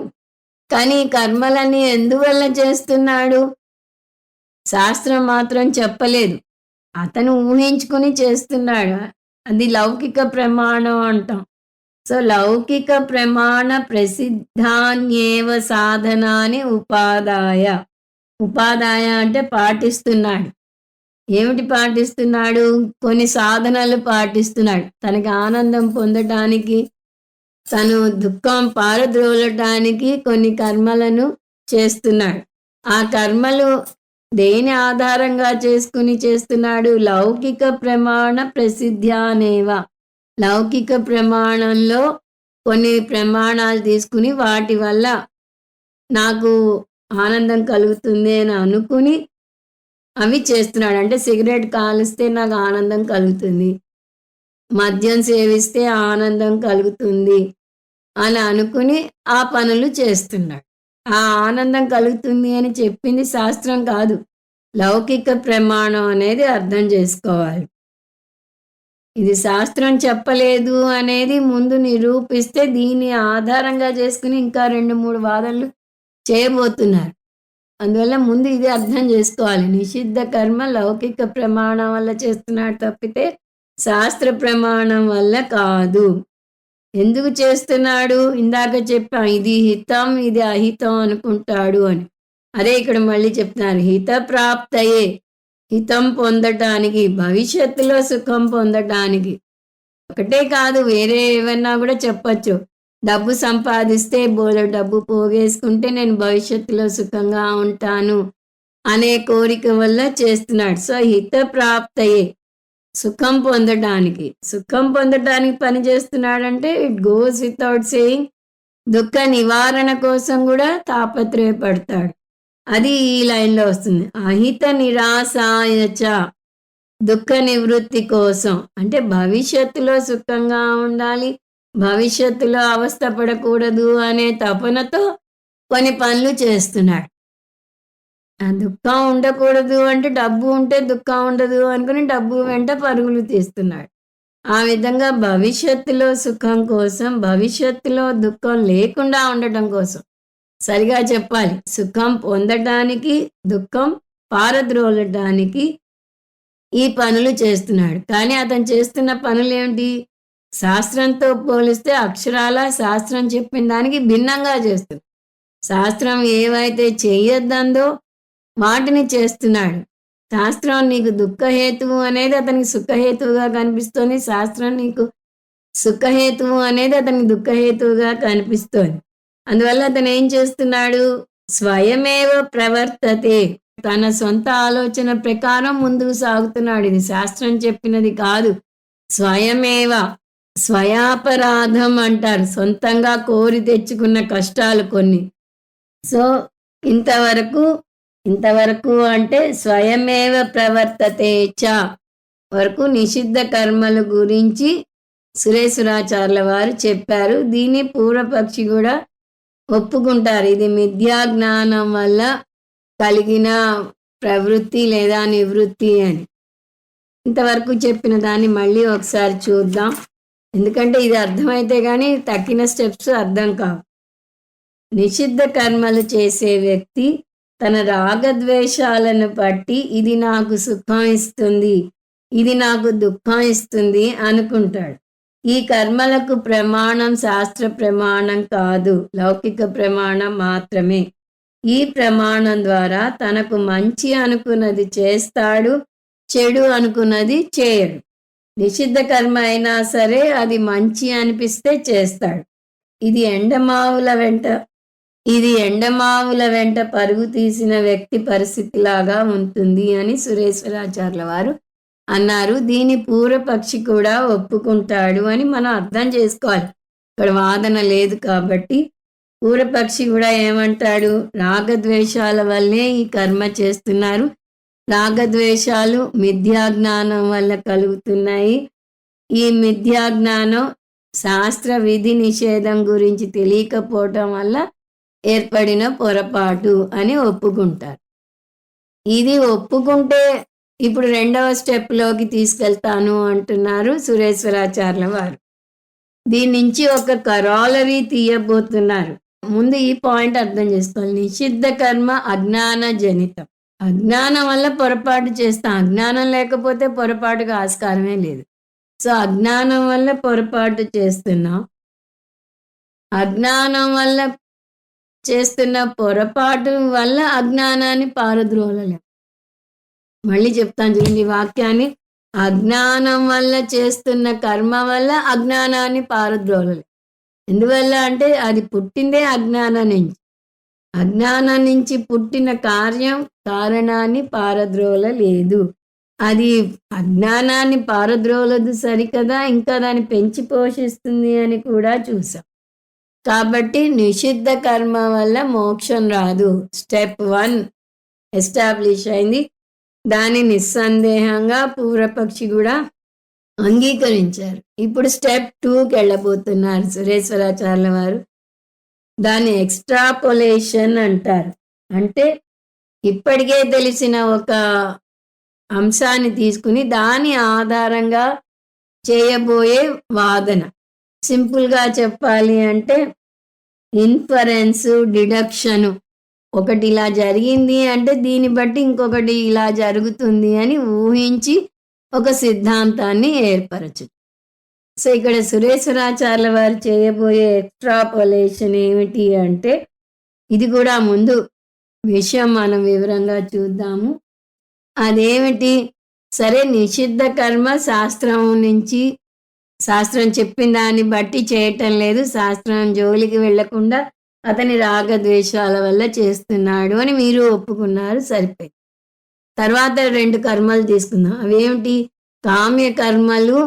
A: కానీ ఈ కర్మలన్నీ ఎందువల్ల చేస్తున్నాడు? శాస్త్రం మాత్రం చెప్పలేదు, అతను ఊహించుకుని చేస్తున్నాడు. అది లౌకిక ప్రమాణం అంటాం. సో లౌకిక ప్రమాణ ప్రసిద్ధాన్యేవ సాధనాన్ని ఉపాదాయ. ఉపాదాయ అంటే పాటిస్తున్నాడు. ఏమిటి పాటిస్తున్నాడు? కొన్ని సాధనలు పాటిస్తున్నాడు. తనకి ఆనందం పొందటానికి, తను దుఃఖం పారద్రోలటానికి కొన్ని కర్మలను చేస్తున్నాడు. ఆ కర్మలు దేని ఆధారంగా చేసుకుని చేస్తున్నాడు? లౌకిక ప్రమాణ ప్రసిద్ధ్యానేవ. లౌకిక ప్రమాణంలో కొన్ని ప్రమాణాలు తీసుకుని వాటి వల్ల నాకు ఆనందం కలుగుతుంది అని అనుకుని అవి చేస్తున్నాడు. అంటే సిగరెట్ కాలుస్తే నాకు ఆనందం కలుగుతుంది, మద్యం సేవిస్తే ఆనందం కలుగుతుంది అని అనుకుని ఆ పనులు చేస్తున్నాడు. ఆ ఆనందం కలుగుతుంది అని చెప్పింది శాస్త్రం కాదు, లౌకిక ప్రమాణం అనేది అర్థం చేసుకోవాలి. ఇది శాస్త్రం చెప్పలేదు అనేది ముందు నిరూపిస్తే దీన్ని ఆధారంగా చేసుకుని ఇంకా 2-3 వాదనలు చేయబోతున్నారు. అందువల్ల ముందు ఇది అర్థం చేసుకోవాలి. నిషిద్ధ కర్మ లౌకిక ప్రమాణం వల్ల చేస్తున్నాడు తప్పితే శాస్త్ర ప్రమాణం వల్ల కాదు. ఎందుకు చేస్తున్నాడు? ఇందాక చెప్పాం, ఇది హితం, ఇది అహితం అనుకుంటాడు అని. అదే ఇక్కడ మళ్ళీ చెప్తున్నారు, హిత ప్రాప్తయే. హితం పొందటానికి, భవిష్యత్తులో సుఖం పొందటానికి. ఒకటే కాదు, వేరే ఏమన్నా కూడా చెప్పచ్చు. డబ్బు సంపాదిస్తే బోలెడు డబ్బు పోగేసుకుంటే నేను భవిష్యత్తులో సుఖంగా ఉంటాను అనే కోరిక వల్ల చేస్తున్నాడు. సో హిత ప్రాప్తయే, సుఖం పొందడానికి. సుఖం పొందడానికి పని చేస్తున్నాడంటే ఇట్ గోస్ వితౌట్ సేయింగ్. దుఃఖ నివారణ కోసం కూడా తాపత్రయపడతాడు. అది ఈ లైన్లో వస్తుంది. అహిత నిరాశాయచ, దుఃఖ నివృత్తి కోసం. అంటే భవిష్యత్తులో సుఖంగా ఉండాలి, భవిష్యత్తులో అవస్థ పడకూడదు అనే తపనతో కొన్ని పనులు చేస్తున్నాడు. ఆ దుఃఖం ఉండకూడదు అంటే డబ్బు ఉంటే దుఃఖం ఉండదు అనుకుని డబ్బు వెంట పరుగులు తీస్తున్నాడు. ఆ విధంగా భవిష్యత్తులో సుఖం కోసం, భవిష్యత్తులో దుఃఖం లేకుండా ఉండటం కోసం, సరిగా చెప్పాలి, సుఖం పొందటానికి, దుఃఖం పారద్రోలటానికి ఈ పనులు చేస్తున్నాడు. కానీ అతను చేస్తున్న పనులు ఏమిటి? శాస్త్రంతో పోలిస్తే అక్షరాల శాస్త్రం చెప్పిన దానికి భిన్నంగా చేస్తుంది. శాస్త్రం ఏవైతే చేయొద్దందో వాటిని చేస్తున్నాడు. శాస్త్రం నీకు దుఃఖహేతువు అనేది అతనికి సుఖహేతువుగా కనిపిస్తోంది, శాస్త్రం నీకు సుఖహేతువు అనేది అతనికి దుఃఖహేతువుగా కనిపిస్తోంది. అందువల్ల అతను ఏం చేస్తున్నాడు? స్వయమేవ ప్రవర్తతే, తన సొంత ఆలోచన ప్రకారం ముందుకు సాగుతున్నాడు. ఇది శాస్త్రం చెప్పినది కాదు. స్వయమేవ, స్వయాపరాధం అంటారు, సొంతంగా కోరి తెచ్చుకున్న కష్టాలు కొన్ని. సో ఇంతవరకు అంటే స్వయమేవ ప్రవర్తతే చ వరకు నిషిద్ధ కర్మల గురించి సురేశ్వరాచార్యుల వారు చెప్పారు. దీన్ని పూర్వపక్షి కూడా ఒప్పుకుంటారు. ఇది మిథ్యా జ్ఞానం వల్ల కలిగిన ప్రవృత్తి లేదా నివృత్తి అని. ఇంతవరకు చెప్పిన దాన్ని మళ్ళీ ఒకసారి చూద్దాం. ఎందుకంటే ఇది అర్థమైతే కానీ తక్కిన స్టెప్స్ అర్థం కావు. నిషిద్ధ కర్మలు చేసే వ్యక్తి తన రాగద్వేషాలను బట్టి ఇది నాకు సుఖం ఇస్తుంది, ఇది నాకు దుఃఖం ఇస్తుంది అనుకుంటాడు. ఈ కర్మలకు ప్రమాణం శాస్త్ర ప్రమాణం కాదు, లౌకిక ప్రమాణం మాత్రమే. ఈ ప్రమాణం ద్వారా తనకు మంచి అనుకున్నది చేస్తాడు, చెడు అనుకున్నది చేయడు. నిషిద్ధ కర్మ అయినా సరే అది మంచి అనిపిస్తే చేస్తాడు. ఇది ఎండమావుల వెంట పరుగు తీసిన వ్యక్తి పరిస్థితిలాగా ఉంటుంది అని సురేశ్వరాచార్యుల వారు అన్నారు. దీని పూర్వపక్షి కూడా ఒప్పుకుంటాడు అని మనం అర్థం చేసుకోవాలి. ఇక్కడ వాదన లేదు కాబట్టి పూర్వపక్షి కూడా ఏమంటాడు, రాగద్వేషాల వల్లే ఈ కర్మ చేస్తున్నారు, రాగద్వేషాలు మిథ్యాజ్ఞానం వల్ల కలుగుతున్నాయి, ఈ మిథ్యాజ్ఞానం శాస్త్ర విధి నిషేధం గురించి తెలియకపోవటం వల్ల ఏర్పడిన పొరపాటు అని ఒప్పుకుంటారు. ఇది ఒప్పుకుంటే ఇప్పుడు రెండవ స్టెప్లోకి తీసుకెళ్తాను అంటున్నారు సురేశ్వరాచార్యుల వారు. దీని నుంచి ఒక కరాలరీ తీయబోతున్నారు. ముందు ఈ పాయింట్ అర్థం చేసుకోవాలి. నిషిద్ధ కర్మ అజ్ఞాన జనితం. అజ్ఞానం వల్ల పొరపాటు చేస్తాం. అజ్ఞానం లేకపోతే పొరపాటుగా ఆస్కారమే లేదు. సో అజ్ఞానం వల్ల పొరపాటు చేస్తున్నాం. అజ్ఞానం వల్ల చేస్తున్న పొరపాటు వల్ల అజ్ఞానాన్ని పారద్రోలలేం. మళ్ళీ చెప్తాను చూడండి వాక్యాన్ని. అజ్ఞానం వల్ల చేస్తున్న కర్మ వల్ల అజ్ఞానాన్ని పారద్రోలలేం. ఎందువల్ల అంటే అది పుట్టిందే అజ్ఞానం నుంచి. అజ్ఞానం నుంచి పుట్టిన కారణాన్ని పారద్రోలలేదు. అది అజ్ఞానాన్ని పారద్రోలదు సరికదా, ఇంకా దాన్ని పెంచి పోషిస్తుంది అని కూడా చూసాం. కాబట్టి నిషిద్ధ కర్మ వల్ల మోక్షం రాదు. స్టెప్ 1 ఎస్టాబ్లిష్ అయింది. దాన్ని నిస్సందేహంగా పూర్వపక్షి కూడా అంగీకరించారు. ఇప్పుడు స్టెప్ 2కి వెళ్ళబోతున్నారు సురేశ్వరాచార్యుల వారు. దాన్ని ఎక్స్ట్రాపోలేషన్ అంటారు. అంటే ఇప్పటికే తెలిసిన ఒక అంశాన్ని తీసుకుని దాని ఆధారంగా చేయబోయే వాదన. సింపుల్గా చెప్పాలి అంటే ఇన్ఫరెన్స్, డిడక్షను. ఒకటి ఇలా జరిగింది అంటే దీన్ని బట్టి ఇంకొకటి ఇలా జరుగుతుంది అని ఊహించి ఒక సిద్ధాంతాన్ని ఏర్పరచు. సో ఇక్కడ సురేశ్వరాచార్యుల వారు చేయబోయే ఎక్స్ట్రాపోలేషన్ ఏమిటి అంటే, ఇది కూడా ముందు విషయం మనం వివరంగా చూద్దాము. అదేమిటి, సరే నిషిద్ధ కర్మ శాస్త్రం చెప్పిన దాన్ని బట్టి చేయటం లేదు, శాస్త్రం జోలికి వెళ్లకుండా అతని రాగద్వేషాల వల్ల చేస్తున్నాడు అని మీరు ఒప్పుకున్నారు, సరిపోయింది. తర్వాత 2 కర్మలు తీసుకుందాం. అవేమిటి, కామ్య కర్మలు,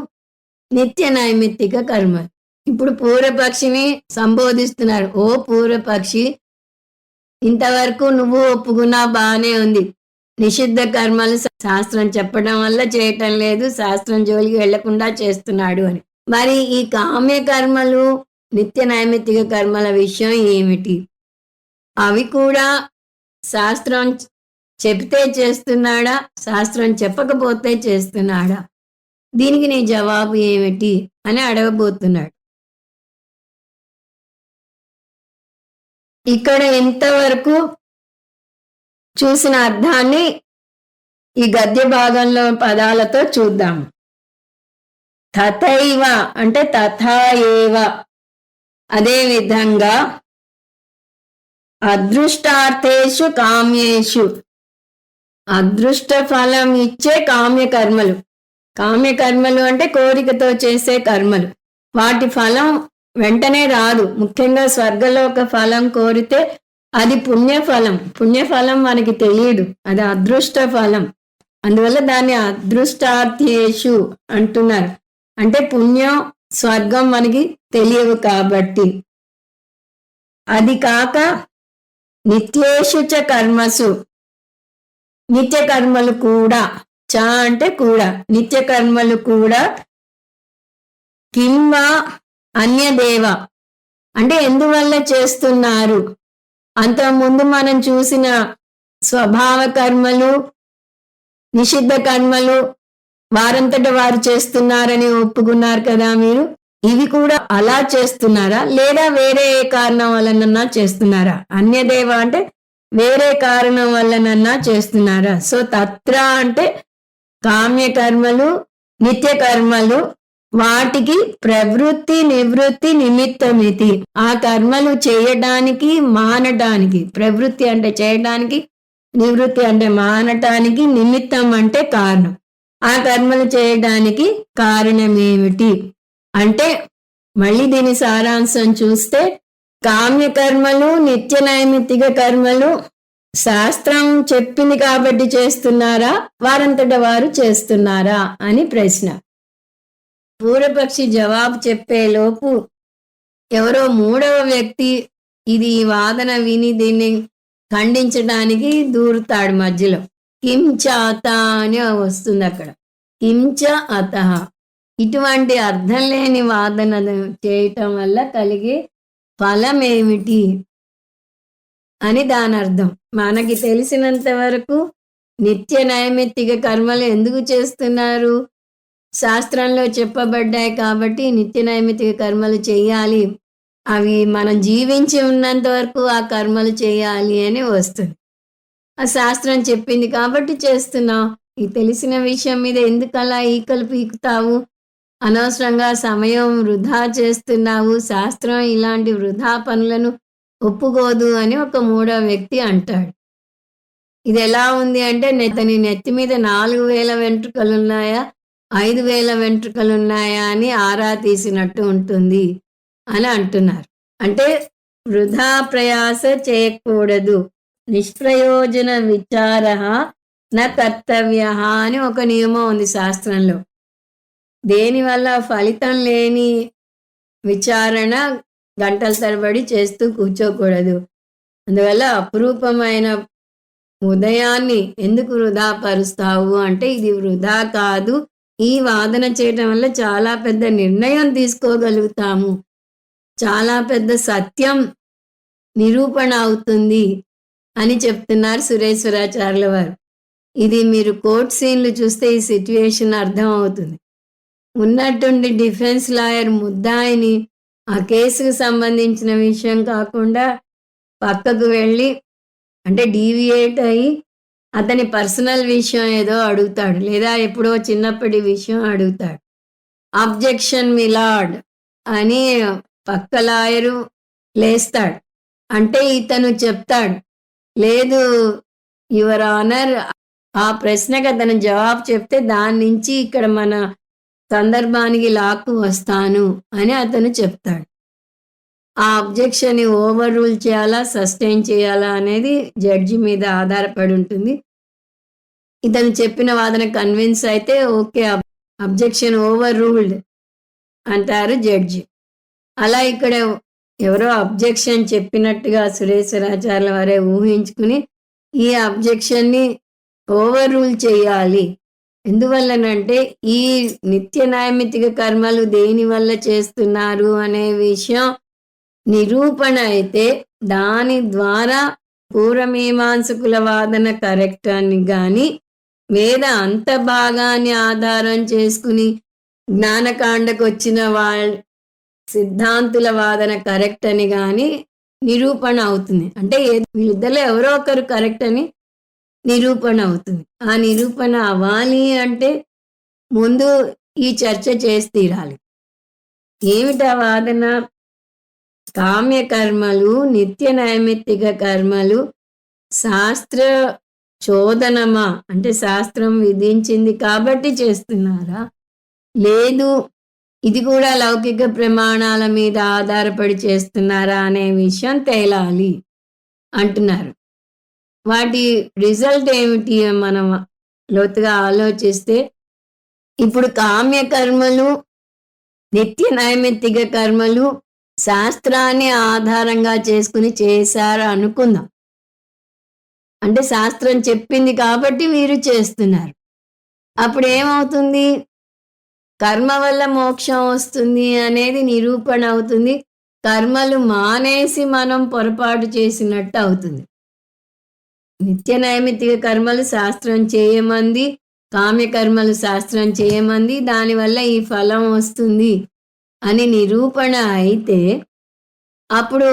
A: నిత్య నైమిత్తిక కర్మలు. ఇప్పుడు పూర్వపక్షిని సంబోధిస్తున్నారు. ఓ పూర్వపక్షి, ఇంతవరకు నువ్వు ఒప్పుకున్నా బాగానే ఉంది. నిషిద్ధ కర్మలు శాస్త్రం చెప్పడం వల్ల చేయటం లేదు, శాస్త్రం జోలికి వెళ్లకుండా చేస్తున్నాడు అని. మరి ఈ కామ్య కర్మలు, నిత్య నైమిత్తిక కర్మల విషయం ఏమిటి? అవి కూడా శాస్త్రం చెప్తే చేస్తున్నాడా, శాస్త్రం చెప్పకపోతే చేస్తున్నాడా? దీనికి నీ జవాబు ఏమిటి అని అడగబోతున్నాడు. ఇక్కడ ఇంతవరకు చూసిన అర్థాన్ని ఈ గద్య భాగంలో పదాలతో చూద్దాం. తథైవ అంటే తథా ఏవ, అదే విధంగా, అదృష్టార్థేషు కామ్యేషు, అదృష్ట ఫలం ఇచ్చే కామ్యకర్మలు. కామ్యకర్మలు అంటే కోరికతో చేసే కర్మలు. వాటి ఫలం వెంటనే రాదు. ముఖ్యంగా స్వర్గలోక ఫలం కోరితే అది పుణ్యఫలం. పుణ్యఫలం మనకి తెలియదు, అది అదృష్ట ఫలం. అందువల్ల దాన్ని అదృష్టార్థేషు అంటున్నారు. అంటే పుణ్యం, స్వర్గం మనకి తెలియవు కాబట్టి. అది కాక నిత్యేషు చ కర్మసు, నిత్య కర్మలు కూడా, చ అంటే కూడా, నిత్య కర్మలు కూడా కింవా అన్యదేవ అంటే ఎందువల్ల చేస్తున్నారు? అంతకుముందు మనం చూసిన స్వభావ కర్మలు, నిషిద్ధ కర్మలు వారంతట వారు చేస్తున్నారని ఒప్పుకున్నారు కదా మీరు. ఇవి కూడా అలా చేస్తున్నారా? లేదా వేరే ఏ కారణం వల్లనన్నా చేస్తున్నారా? అన్యదేవ అంటే వేరే కారణం వల్లనన్నా చేస్తున్నారా? సో తత్ర అంటే కామ్య కర్మలు, నిత్య కర్మలు, వాటికి ప్రవృత్తి నివృత్తి నిమిత్తమితి. ఆ కర్మలు చేయడానికి మానటానికి, ప్రవృత్తి అంటే చేయడానికి, నివృత్తి అంటే మానటానికి, నిమిత్తం అంటే కారణం. ఆ కర్మలు చేయడానికి కారణమేమిటి అంటే మళ్ళీ దీని సారాంశం చూస్తే కామ్య కర్మలు, నిత్య నైమిత్తిక కర్మలు శాస్త్రం చెప్పింది కాబట్టి చేస్తున్నారా, వారంతట వారు చేస్తున్నారా అని ప్రశ్న. పూర్వపక్షి జవాబు చెప్పేలోపు ఎవరో మూడవ వ్యక్తి ఇది ఈ వాదన విని దీన్ని ఖండించడానికి దూరుతాడు మధ్యలో. కించ అత అని వస్తుంది అక్కడ. కించ అత ఇటువంటి అర్థం లేని వాదన చేయటం వల్ల కలిగే ఫలం ఏమిటి అని దాని అర్థం. మనకి తెలిసినంత వరకు నిత్య నైమిత్తిక కర్మలు ఎందుకు చేస్తున్నారు? శాస్త్రంలో చెప్పబడ్డాయి కాబట్టి నిత్య నైమిత్తిక కర్మలు చేయాలి, అవి మనం జీవించి ఉన్నంత వరకు ఆ కర్మలు చేయాలి అని వస్తుంది. ఆ శాస్త్రం చెప్పింది కాబట్టి చేస్తున్నావు. ఈ తెలిసిన విషయం మీద ఎందుకు అలా ఈకలు పీకుతావు? అనవసరంగా సమయం వృధా చేస్తున్నావు. శాస్త్రం ఇలాంటి వృధా పనులను ఒప్పుకోదు అని ఒక మూడో వ్యక్తి అంటాడు. ఇది ఎలా ఉంది అంటే అతని నెత్తి మీద 4000 వెంట్రుకలున్నాయా 5000 వెంట్రుకలున్నాయా అని ఆరా తీసినట్టు ఉంటుంది అని అంటున్నారు. అంటే వృధా ప్రయాస చేయకూడదు. నిష్ప్రయోజన విచార న కర్తవ్య అని ఒక నియమం ఉంది శాస్త్రంలో. దేనివల్ల ఫలితం లేని విచారణ గంటల తరబడి చేస్తూ కూర్చోకూడదు. అందువల్ల అపురూపమైన ఉదయాన్ని ఎందుకు వృధా పరుస్తావు అంటే ఇది వృధా కాదు, ఈ వాదన చేయటం వల్ల చాలా పెద్ద నిర్ణయం తీసుకోగలుగుతాము, చాలా పెద్ద సత్యం నిరూపణ అవుతుంది అని చెప్తున్నారు సురేశ్వరాచార్యుల వారు. ఇది మీరు కోర్ట్ సీన్లు చూస్తే ఈ సిట్యుయేషన్ అర్థం అవుతుంది. ఉన్నట్టుండి డిఫెన్స్ లాయర్ ముద్దాయిని ఆ కేసుకు సంబంధించిన విషయం కాకుండా పక్కకు వెళ్ళి అంటే డీవియేట్ అయ్యి అతని పర్సనల్ విషయం ఏదో అడుగుతాడు, లేదా ఎప్పుడో చిన్నప్పటి విషయం అడుగుతాడు. అబ్జెక్షన్ మిలార్డ్ అని పక్క లాయరు లేస్తాడు. అంటే ఇతను చెప్తాడు, లేదు యువర్ ఆనర్, ఆ ప్రశ్నకు అతను జవాబు చెప్తే దాని నుంచి ఇక్కడ మన సందర్భానికి లాక్కు వస్తాను అని అతను చెప్తాడు. ఆ అబ్జెక్షన్ని ఓవర్ రూల్ చేయాలా, సస్టైన్ చేయాలా అనేది జడ్జి మీద ఆధారపడి ఉంటుంది. ఇతను చెప్పిన వాదన కన్విన్స్ అయితే ఓకే, అబ్జెక్షన్ ఓవర్ రూల్డ్ అంటారు జడ్జి. అలా ఇక్కడ ఎవరో అబ్జెక్షన్ చెప్పినట్టుగా సురేశ్వరాచార్యుల వారే ఊహించుకుని ఈ అబ్జెక్షన్ని ఓవర్ రూల్ చేయాలి. ఎందువల్లనంటే ఈ నిత్య నైమిత్తిక కర్మలు దేని వల్ల చేస్తున్నారు అనే విషయం నిరూపణ అయితే దాని ద్వారా పూర్వమీమాంసకుల వాదన కరెక్ట్ అని కానీ, వేద అంత భాగాన్ని ఆధారం చేసుకుని జ్ఞానకాండకు వచ్చిన వాళ్ళ సిద్ధాంతుల వాదన కరెక్ట్ అని కానీ నిరూపణ అవుతుంది. అంటే వీళ్ళిద్దరిలో ఎవరో ఒకరు కరెక్ట్ అని నిరూపణ అవుతుంది. ఆ నిరూపణ అవ్వాలి అంటే ముందు ఈ చర్చ చేసి తీరాలి. ఏమిటా వాదన? కామ్య కర్మలు, నిత్య నైమిత్తిక కర్మలు శాస్త్ర చోదనమా అంటే శాస్త్రం విధించింది కాబట్టి చేస్తున్నారా, లేదు ఇది కూడా లౌకిక ప్రమాణాల మీద ఆధారపడి చేస్తున్నారా అనే విషయం తేలాలి అంటున్నారు. వాటి రిజల్ట్ ఏమిటి మనం లోతుగా ఆలోచిస్తే, ఇప్పుడు కామ్య కర్మలు, నిత్య నైమిత్తిక కర్మలు శాస్త్రాన్ని ఆధారంగా చేసుకుని చేశారు అనుకుందాం. అంటే శాస్త్రం చెప్పింది కాబట్టి మీరు చేస్తున్నారు. అప్పుడు ఏమవుతుంది? కర్మ వల్ల మోక్షం వస్తుంది అనేది నిరూపణ అవుతుంది. కర్మలు మానేసి మనం పొరపాటు చేసినట్టు అవుతుంది. నిత్య నైమిత్తిక కర్మలు శాస్త్రం చేయమంది, కామ్య కర్మలు శాస్త్రం చేయమంది, దానివల్ల ఈ ఫలం వస్తుంది అని నిరూపణ అయితే అప్పుడు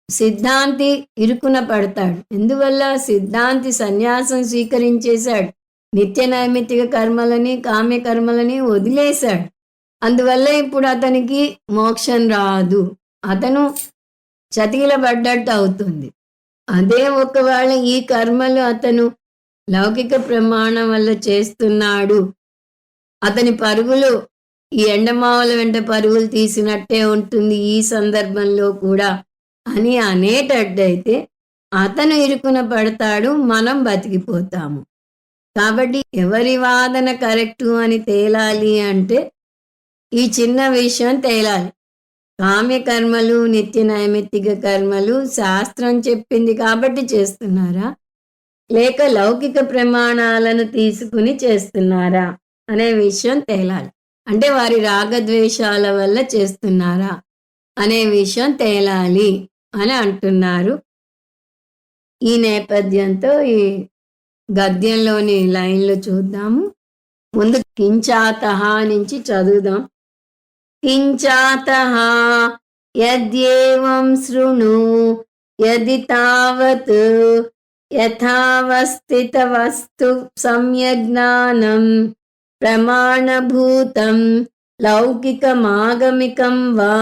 A: సిద్ధాంతి ఇరుకున పడతాడు. ఎందువల్ల? సిద్ధాంతి సన్యాసం స్వీకరించేశాడు. నిత్య నైమిత్తిక కర్మలని, కామ్య కర్మలని వదిలేశాడు. అందువల్ల ఇప్పుడు అతనికి మోక్షం రాదు. అతను చతికిలబడ్డట్టు అవుతుంది. అదే ఒకవేళ ఈ కర్మలు అతను లౌకిక ప్రమాణం వల్ల చేస్తున్నాడు, అతని పరుగులు ఈ ఎండమావుల వెంట పరుగులు తీసినట్టే ఉంటుంది ఈ సందర్భంలో కూడా అని అనేటట్టయితే అతను ఇరుకున పడతాడు, మనం బతికిపోతాము. కాబట్టి ఎవరి వాదన కరెక్టు అని తేలాలి అంటే ఈ చిన్న విషయం తేలాలి. కామ్య కర్మలు, నిత్య నైమిత్తిక కర్మలు శాస్త్రం చెప్పింది కాబట్టి చేస్తున్నారా, లేక లౌకిక ప్రమాణాలను తీసుకుని చేస్తున్నారా అనే విషయం తేలాలి. అంటే వారి రాగద్వేషాల వల్ల చేస్తున్నారా అనే విషయం తేలాలి అని అంటున్నారు. ఈ నేపథ్యంతో ఈ గద్యంలోని లైన్లు చూద్దాము. ముందు కించాతః నుంచి చదువుదాం. కించాతః యద్యేవం శృణు యది తావత్ యథావస్థితవస్తు సమ్యజ్ఞానం ప్రమాణభూతం లౌకికమాగమికం వా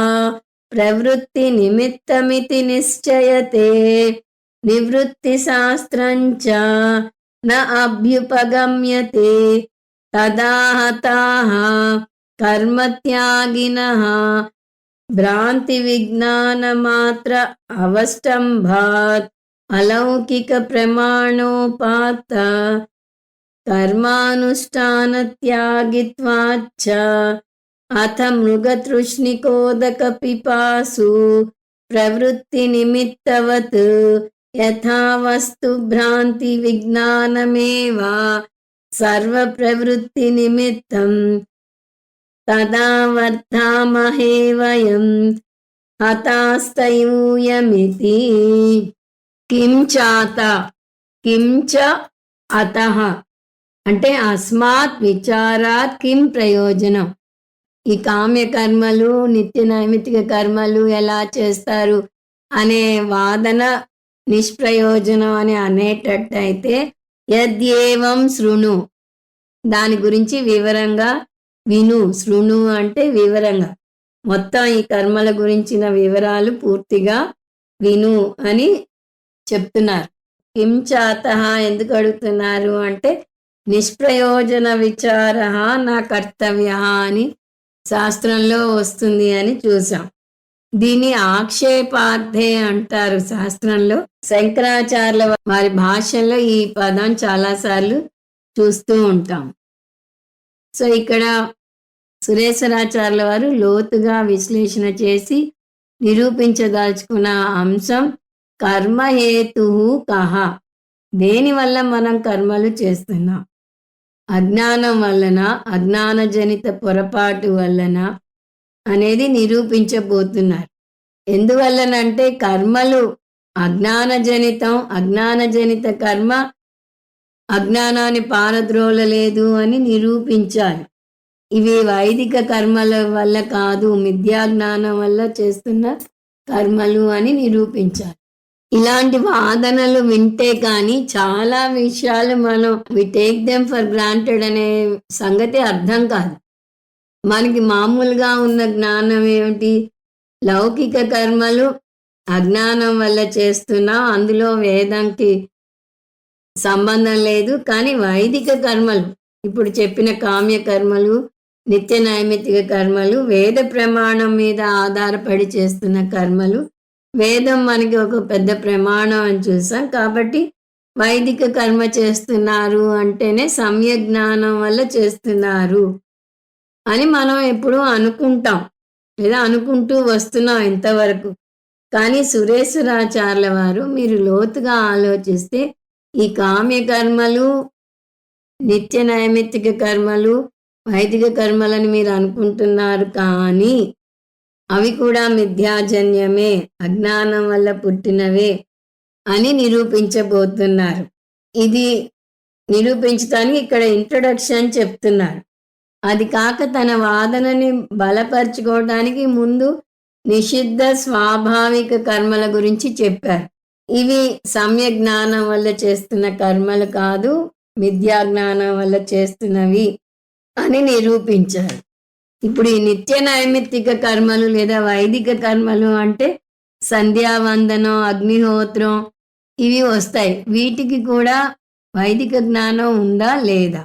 A: ప్రవృత్తి నిమిత్తమితి నిశ్చయతే నివృత్తి శాస్త్రంచ న అభ్యుపగమ్యతే తదాహతాః కర్మత్యాగినః భ్రాంతి విజ్ఞానమాత్ర అవష్టంభాత్ అలౌకిక ప్రమాణోపాత్త కర్మానుష్ఠానత్యాగిత్వాచ్చ అథ మృగతృష్ణికోదక పిపాసు ప్రవృత్తి నిమిత్తవత్ యథావస్తు భ్రాంతి విజ్ఞానమేవ సర్వ ప్రవృత్తి నిమిత్తం తదా వర్ధామహే వయం హతాస్తయూయమితి. కిం చాత కిం చ అతః అంటే అస్మాత్ విచారాత్ కిం ప్రయోజనం. ఈ కామ్య కర్మలు, నిత్య నైమిత్తిక కర్మలు ఎలా చేస్తారు అనే వాదన నిష్ప్రయోజనం అని అనేటట్టయితే యద్యేవం శృణు దాని గురించి వివరంగా విను. శృణు అంటే వివరంగా మొత్తం ఈ కర్మల గురించిన వివరాలు పూర్తిగా విను అని చెప్తున్నారు. కించాతః ఎందుకు అడుగుతున్నారు అంటే నిష్ప్రయోజన విచార నా కర్తవ్య అని శాస్త్రంలో వస్తుంది అని చూసాం. దీన్ని ఆక్షేపార్థే అంటారు శాస్త్రంలో. శంకరాచార్యుల వారి భాషలో ఈ పదం చాలాసార్లు చూస్తూ ఉంటాం. సో ఇక్కడ సురేశ్వరాచార్యుల వారు లోతుగా విశ్లేషణ చేసి నిరూపించదాల్చుకున్న అంశం కర్మహేతు కహ, దేనివల్ల మనం కర్మలు చేస్తున్నాం. అజ్ఞానం వలన, అజ్ఞానజనిత పొరపాటు వలన అనేది నిరూపించబోతున్నారు. ఎందువల్లనంటే కర్మలు అజ్ఞానజనితం, అజ్ఞానజనిత కర్మ అజ్ఞానాన్ని పారద్రోలలేదు అని నిరూపించాలి. ఇవి వైదిక కర్మల వల్ల కాదు, మిథ్యాజ్ఞానం వల్ల చేస్తున్న కర్మలు అని నిరూపించాలి. ఇలాంటి వాదనలు వింటే కానీ చాలా విషయాలు మనం we take them for granted అనే సంగతి అర్థం కాదు. మనకి మామూలుగా ఉన్న జ్ఞానం ఏమిటి? లౌకిక కర్మలు అజ్ఞానం వల్ల చేస్తున్నాం, అందులో వేదంకి సంబంధం లేదు. కానీ వైదిక కర్మలు, ఇప్పుడు చెప్పిన కామ్య కర్మలు, నిత్య నైమిత్తిక కర్మలు, వేద ప్రమాణం మీద ఆధారపడి చేస్తున్న కర్మలు, వేదం మనకి ఒక పెద్ద ప్రమాణం అని చూసాం. కాబట్టి వైదిక కర్మ చేస్తున్నారు అంటేనే సమ్యక్ జ్ఞానం వల్ల చేస్తున్నారు అని మనం ఎప్పుడూ అనుకుంటాం, లేదా అనుకుంటూ వస్తున్నాం ఇంతవరకు. కానీ సురేశ్వరాచార్యుల వారు మీరు లోతుగా ఆలోచిస్తే ఈ కామ్య కర్మలు, నిత్య నైమిత్తిక కర్మలు, వైదిక కర్మలని మీరు అనుకుంటున్నారు కానీ అవి కూడా మిథ్యాజన్యమే, అజ్ఞానం వల్ల పుట్టినవే అని నిరూపించబోతున్నారు. ఇది నిరూపించడానికి ఇక్కడ ఇంట్రొడక్షన్ చెప్తున్నారు. అది కాక తన వాదనని బలపరుచుకోవడానికి ముందు నిషిద్ధ స్వాభావిక కర్మల గురించి చెప్పారు. ఇవి సమ్యక్ జ్ఞానం వల్ల చేస్తున్న కర్మలు కాదు, మిథ్యా జ్ఞానం వల్ల చేస్తున్నవి అని నిరూపించారు. ఇప్పుడు ఈ నిత్య నైమిత్తిక కర్మలు లేదా వైదిక కర్మలు అంటే సంధ్యావందనం, అగ్నిహోత్రం ఇవి వస్తాయి. వీటికి కూడా వైదిక జ్ఞానం ఉందా లేదా,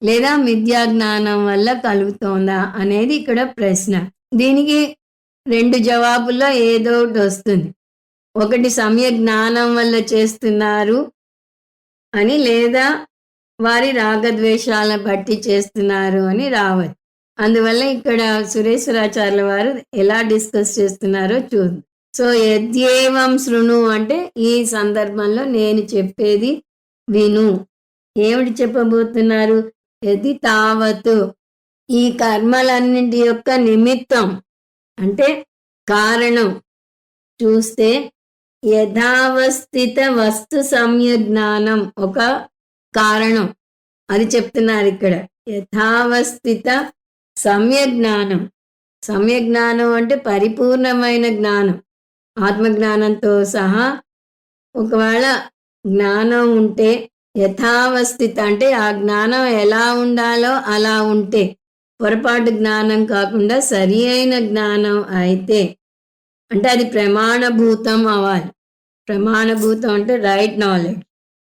A: లేదా మిథ్యా జ్ఞానం వల్ల కలుగుతోందా అనేది ఇక్కడ ప్రశ్న. దీనికి 2 జవాబుల్లో ఏదో ఒకటి వస్తుంది. ఒకటి సమ్యక్ జ్ఞానం వల్ల చేస్తున్నారు అని, లేదా వారి రాగద్వేషాలను బట్టి చేస్తున్నారు అని రావచ్చు. అందువల్ల ఇక్కడ సురేశ్వరాచార్యుల వారు ఎలా డిస్కస్ చేస్తున్నారో చూద్దాం. సో యద్యేవం శృణు అంటే ఈ సందర్భంలో నేను చెప్పేది విను. ఏమిటి చెప్పబోతున్నారు? యది తావతు, ఈ కర్మలన్నింటి యొక్క నిమిత్తం అంటే కారణం చూస్తే యథావస్థిత వస్తు సంయజ్ఞానం ఒక కారణం, అది చెప్తున్నారు ఇక్కడ. యథావస్థిత సమ్యజ్ఞానం. సమ్యజ్ఞానం అంటే పరిపూర్ణమైన జ్ఞానం, ఆత్మజ్ఞానంతో సహా. ఒకవేళ జ్ఞానం ఉంటే యథావస్థిత అంటే ఆ జ్ఞానం ఎలా ఉండాలో అలా ఉంటే, పొరపాటు జ్ఞానం కాకుండా సరి అయిన జ్ఞానం అయితే, అంటే అది ప్రమాణభూతం అవ్వాలి. ప్రమాణభూతం అంటే రైట్ నాలెడ్జ్.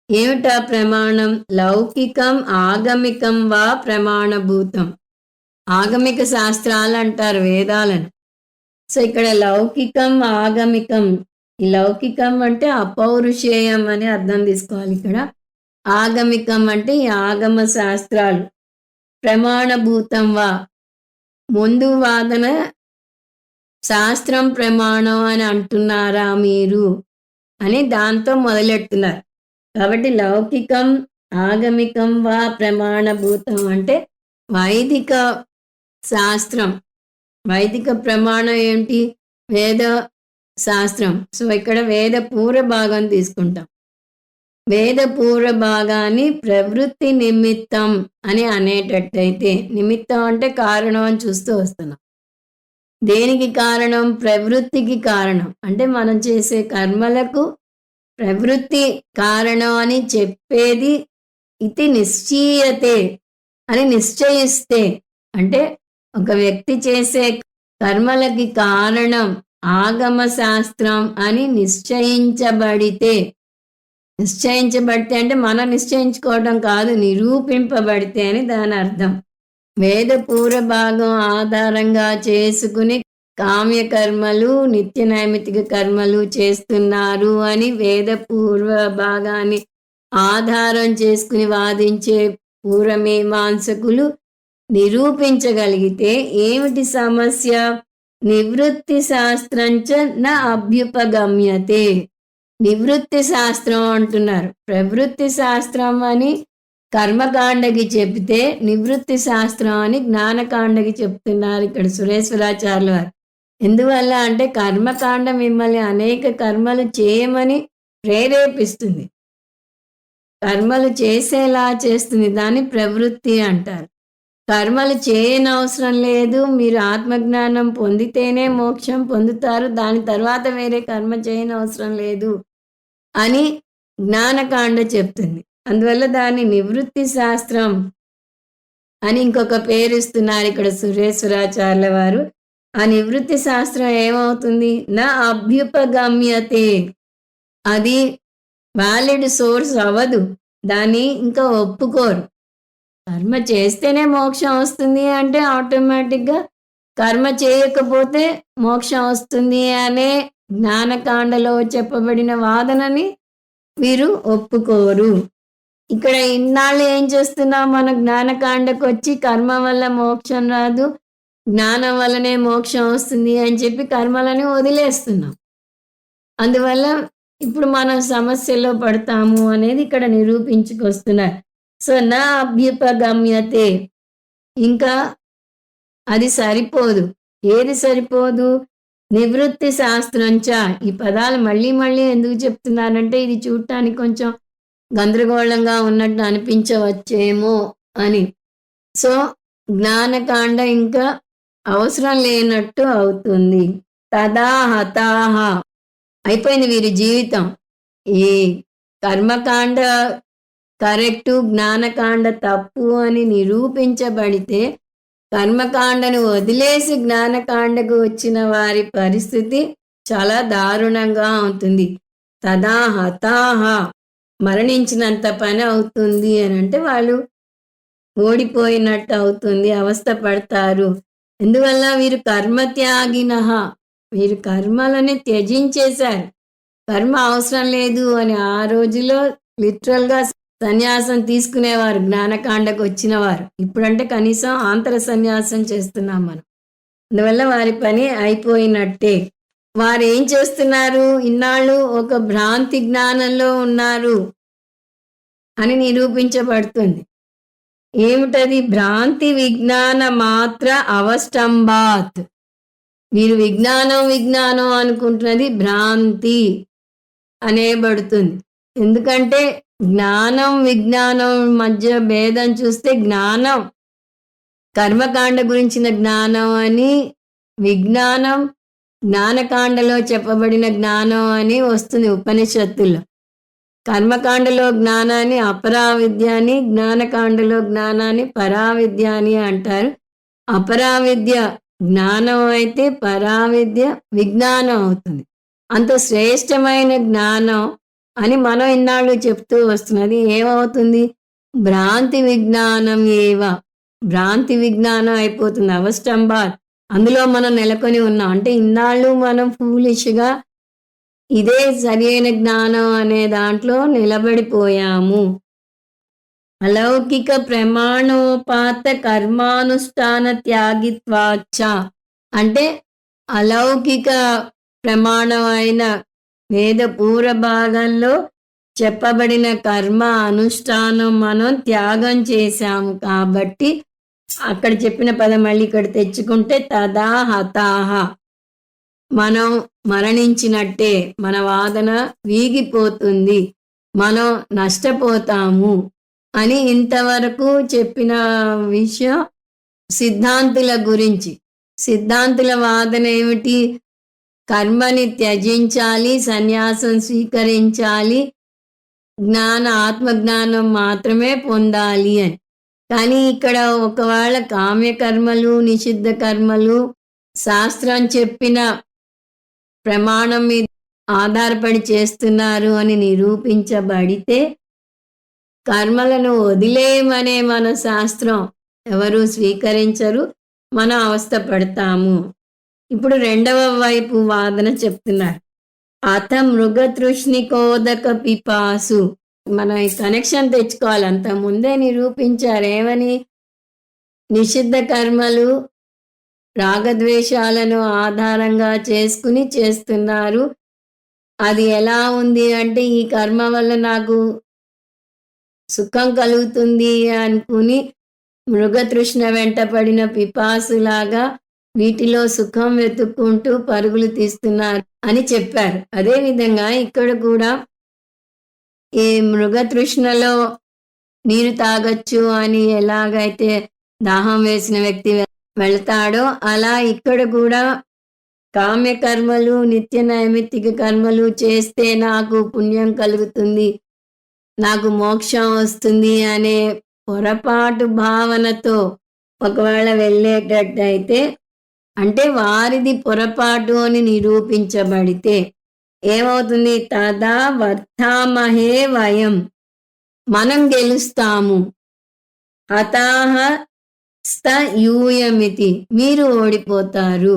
A: ఏమిటా ప్రమాణం? లౌకికం ఆగమికం వా ప్రమాణభూతం. ఆగమిక శాస్త్రాలు అంటారు వేదాలను. సో ఇక్కడ లౌకికం ఆగమికం, ఈ లౌకికం అంటే అపౌరుషేయం అని అర్థం తీసుకోవాలి ఇక్కడ. ఆగమికం అంటే ఈ ఆగమ శాస్త్రాలు. ప్రమాణభూతం వా, ముందు వాదన శాస్త్రం ప్రమాణం అని అంటున్నారా మీరు అని దాంతో మొదలెడుతున్నారు. కాబట్టి లౌకికం ఆగమికం వా ప్రమాణభూతం అంటే వైదిక శాస్త్రం. వైదిక ప్రమాణం ఏంటి? వేద శాస్త్రం. సో ఇక్కడ వేద పూర్వ భాగం తీసుకుంటాం. వేద పూర్వ భాగాన్ని ప్రవృత్తి నిమిత్తం అని అనేటట్టయితే, నిమిత్తం అంటే కారణం అని చూస్తూ వస్తున్నాం. దేనికి కారణం? ప్రవృత్తికి కారణం. అంటే మనం చేసే కర్మలకు ప్రవృత్తి కారణం అని చెప్పేది ఇది నిశ్చీయతే అని నిశ్చయిస్తే, అంటే ఒక వ్యక్తి చేసే కర్మలకి కారణం ఆగమ శాస్త్రం అని నిశ్చయించబడితే, నిశ్చయించబడితే అంటే మనం నిశ్చయించుకోవడం కాదు, నిరూపింపబడితే అని దాని అర్థం. వేద పూర్వ భాగం ఆధారంగా చేసుకుని కామ్య కర్మలు నిత్య నైమిత్తిక కర్మలు చేస్తున్నారు అని వేద పూర్వ భాగాన్ని ఆధారం చేసుకుని వాదించే పూర్వమీమాంసకులు నిరూపించగలిగితే ఏమిటి సమస్య? నివృత్తి శాస్త్రంచ న అభ్యుపగమ్యతే. నివృత్తి శాస్త్రం అంటున్నారు. ప్రవృత్తి శాస్త్రం అని కర్మకాండకి చెబితే నివృత్తి శాస్త్రం అని జ్ఞానకాండకి చెప్తున్నారు ఇక్కడ సురేశ్వరాచార్యుల వారు. ఎందువల్ల అంటే కర్మకాండ మిమ్మల్ని అనేక కర్మలు చేయమని ప్రేరేపిస్తుంది, కర్మలు చేసేలా చేస్తుంది. దాన్ని ప్రవృత్తి అంటారు. కర్మలు చేయనవసరం లేదు, మీరు ఆత్మజ్ఞానం పొందితేనే మోక్షం పొందుతారు, దాని తర్వాత వేరే కర్మ చేయనవసరం లేదు అని జ్ఞానకాండ చెప్తుంది. అందువల్ల దాన్ని నివృత్తి శాస్త్రం అని ఇంకొక పేరు ఇస్తున్నారు ఇక్కడ సురేశ్వరాచార్యుల వారు. ఆ నివృత్తి శాస్త్రం ఏమవుతుంది? నా అభ్యుపగమ్యతే, అది వ్యాలిడ్ సోర్స్ అవ్వదు, దాన్ని ఇంకా ఒప్పుకోరు. కర్మ చేస్తేనే మోక్షం వస్తుంది అంటే ఆటోమేటిక్గా కర్మ చేయకపోతే మోక్షం వస్తుంది అనే జ్ఞానకాండలో చెప్పబడిన వాదనని వీరు ఒప్పుకోరు. ఇక్కడ ఇన్నాళ్ళు ఏం చేస్తున్నాం? మన జ్ఞానకాండకు వచ్చి కర్మ వల్ల మోక్షం రాదు, జ్ఞానం వల్లనే మోక్షం వస్తుంది అని చెప్పి కర్మలని వదిలేస్తున్నాం. అందువల్ల ఇప్పుడు మనం సమస్యలో పడతాము అనేది ఇక్కడ నిరూపించుకొస్తున్నారు. సో నా అభ్యుపగమ్యతే, ఇంకా అది సరిపోదు. ఏది సరిపోదు? నివృత్తి శాస్త్రంచ. ఈ పదాలు మళ్ళీ మళ్ళీ ఎందుకు చెప్తున్నానంటే ఇది చూడటానికి కొంచెం గందరగోళంగా ఉన్నట్టు అనిపించవచ్చేమో అని. సో, జ్ఞానకాండ ఇంకా అవసరం లేనట్టు అవుతుంది. తదా హతాః. అయిపోయింది వీరి జీవితం. ఈ కర్మకాండ కరెక్టు, జ్ఞానకాండ తప్పు అని నిరూపించబడితే, కర్మకాండను వదిలేసి జ్ఞానకాండకు వచ్చిన వారి పరిస్థితి చాలా దారుణంగా ఉంటుంది. తదా హతాః. మరణించినంత పని అవుతుంది అనంటే వాళ్ళు ఓడిపోయినట్టు అవుతుంది. అవస్థ పడతారు. ఎందువల్ల వీరు కర్మత్యాగినః. వీరు కర్మలని త్యజించేశారు. కర్మ అవసరం లేదు అని ఆ రోజులో లిటరల్‌గా సన్యాసం తీసుకునేవారు జ్ఞానకాండకు వచ్చినవారు. ఇప్పుడంటే కనీసం ఆంతర సన్యాసం చేస్తున్నాం మనం. అందువల్ల వారి పని అయిపోయినట్టే. వారేం చేస్తున్నారు? ఇన్నాళ్ళు ఒక భ్రాంతి జ్ఞానంలో ఉన్నారు అని నిరూపించబడుతుంది. ఏమిటది? భ్రాంతి విజ్ఞాన మాత్ర అవష్టంబాత్. మీరు విజ్ఞానం అనుకుంటున్నది భ్రాంతి అనేబడుతుంది. ఎందుకంటే జ్ఞానం, విజ్ఞానం మధ్య భేదం చూస్తే జ్ఞానం కర్మకాండ గురించిన జ్ఞానం అని, విజ్ఞానం జ్ఞానకాండలో చెప్పబడిన జ్ఞానం అని వస్తుంది ఉపనిషత్తుల్లో. కర్మకాండలో జ్ఞానాన్ని అపరావిద్య అని, జ్ఞానకాండలో జ్ఞానాన్ని పరావిద్య అని అంటారు. అపరావిద్య జ్ఞానం అయితే పరావిద్య విజ్ఞానం అవుతుంది. అంత శ్రేష్టమైన జ్ఞానం అని మనం ఇన్నాళ్ళు చెప్తూ వస్తున్నది ఏమవుతుంది? భ్రాంతి విజ్ఞానం ఏవ. భ్రాంతి విజ్ఞానం అయిపోతుంది. అవష్టంబాత్. అందులో మనం నెలకొని ఉన్నాం. అంటే ఇన్నాళ్ళు మనం ఫూలిష్‌గా ఇదే సరియైన జ్ఞానం అనే దాంట్లో నిలబడిపోయాము. అలౌకిక ప్రమాణోపాత కర్మానుష్ఠాన త్యాగిత్వాచ్చ. అంటే అలౌకిక ప్రమాణం అయిన వేద పూర్వ భాగంలో చెప్పబడిన కర్మ అనుష్ఠానం మనం త్యాగం చేశాము కాబట్టి అక్కడ చెప్పిన పదం మళ్ళీ ఇక్కడ తెచ్చుకుంటే తదా హతాః. మనం మరణించినట్టే. మన వాదన వీగిపోతుంది. మనం నష్టపోతాము అని ఇంతవరకు చెప్పిన విషయం సిద్ధాంతుల గురించి. సిద్ధాంతుల వాదన ఏమిటి? కర్మని త్యజించాలి, సన్యాసం స్వీకరించాలి, ఆత్మజ్ఞానం మాత్రమే పొందాలి అని. కానీ ఇక్కడ ఒకవేళ కామ్యకర్మలు, నిషిద్ధ కర్మలు శాస్త్రం చెప్పిన ప్రమాణం మీద ఆధారపడి చేస్తున్నారు అని నిరూపించబడితే కర్మలను వదిలేయమనే మన శాస్త్రం ఎవరు స్వీకరించరు. మనం అవస్థ పడతాము. ఇప్పుడు రెండవ వైపు వాదన చెప్తున్నారు. అత మృగతృష్ణికోదక పిపాసు. మనం ఈ కనెక్షన్ తెచ్చుకోవాలి. అంత ముందే నిరూపించారు ఏమని? నిషిద్ధ కర్మలు రాగద్వేషాలను ఆధారంగా చేసుకుని చేస్తున్నారు. అది ఎలా ఉంది అంటే ఈ కర్మ వల్ల నాకు సుఖం కలుగుతుంది అనుకుని మృగతృష్ణ వెంట పడిన పిపాసులాగా వీటిలో సుఖం వెతుక్కుంటూ పరుగులు తీస్తున్నారు అని చెప్పారు. అదేవిధంగా ఇక్కడ కూడా ఈ మృగతృష్ణలో నీరు తాగొచ్చు అని ఎలాగైతే దాహం వేసిన వ్యక్తి వెళ్తాడో అలా ఇక్కడ కూడా కామ్యకర్మలు, నిత్య నైమిత్తిక కర్మలు చేస్తే నాకు పుణ్యం కలుగుతుంది, నాకు మోక్షం వస్తుంది అనే పొరపాటు భావనతో ఒకవేళ వెళ్ళేటట్టయితే, అంటే వారిది పొరపాటు అని నిరూపించబడితే ఏమవుతుంది? తదా వర్ధామహే వయం. మనం గెలుస్తాము. హతాః స్థ యూయమితి. మీరు ఓడిపోతారు.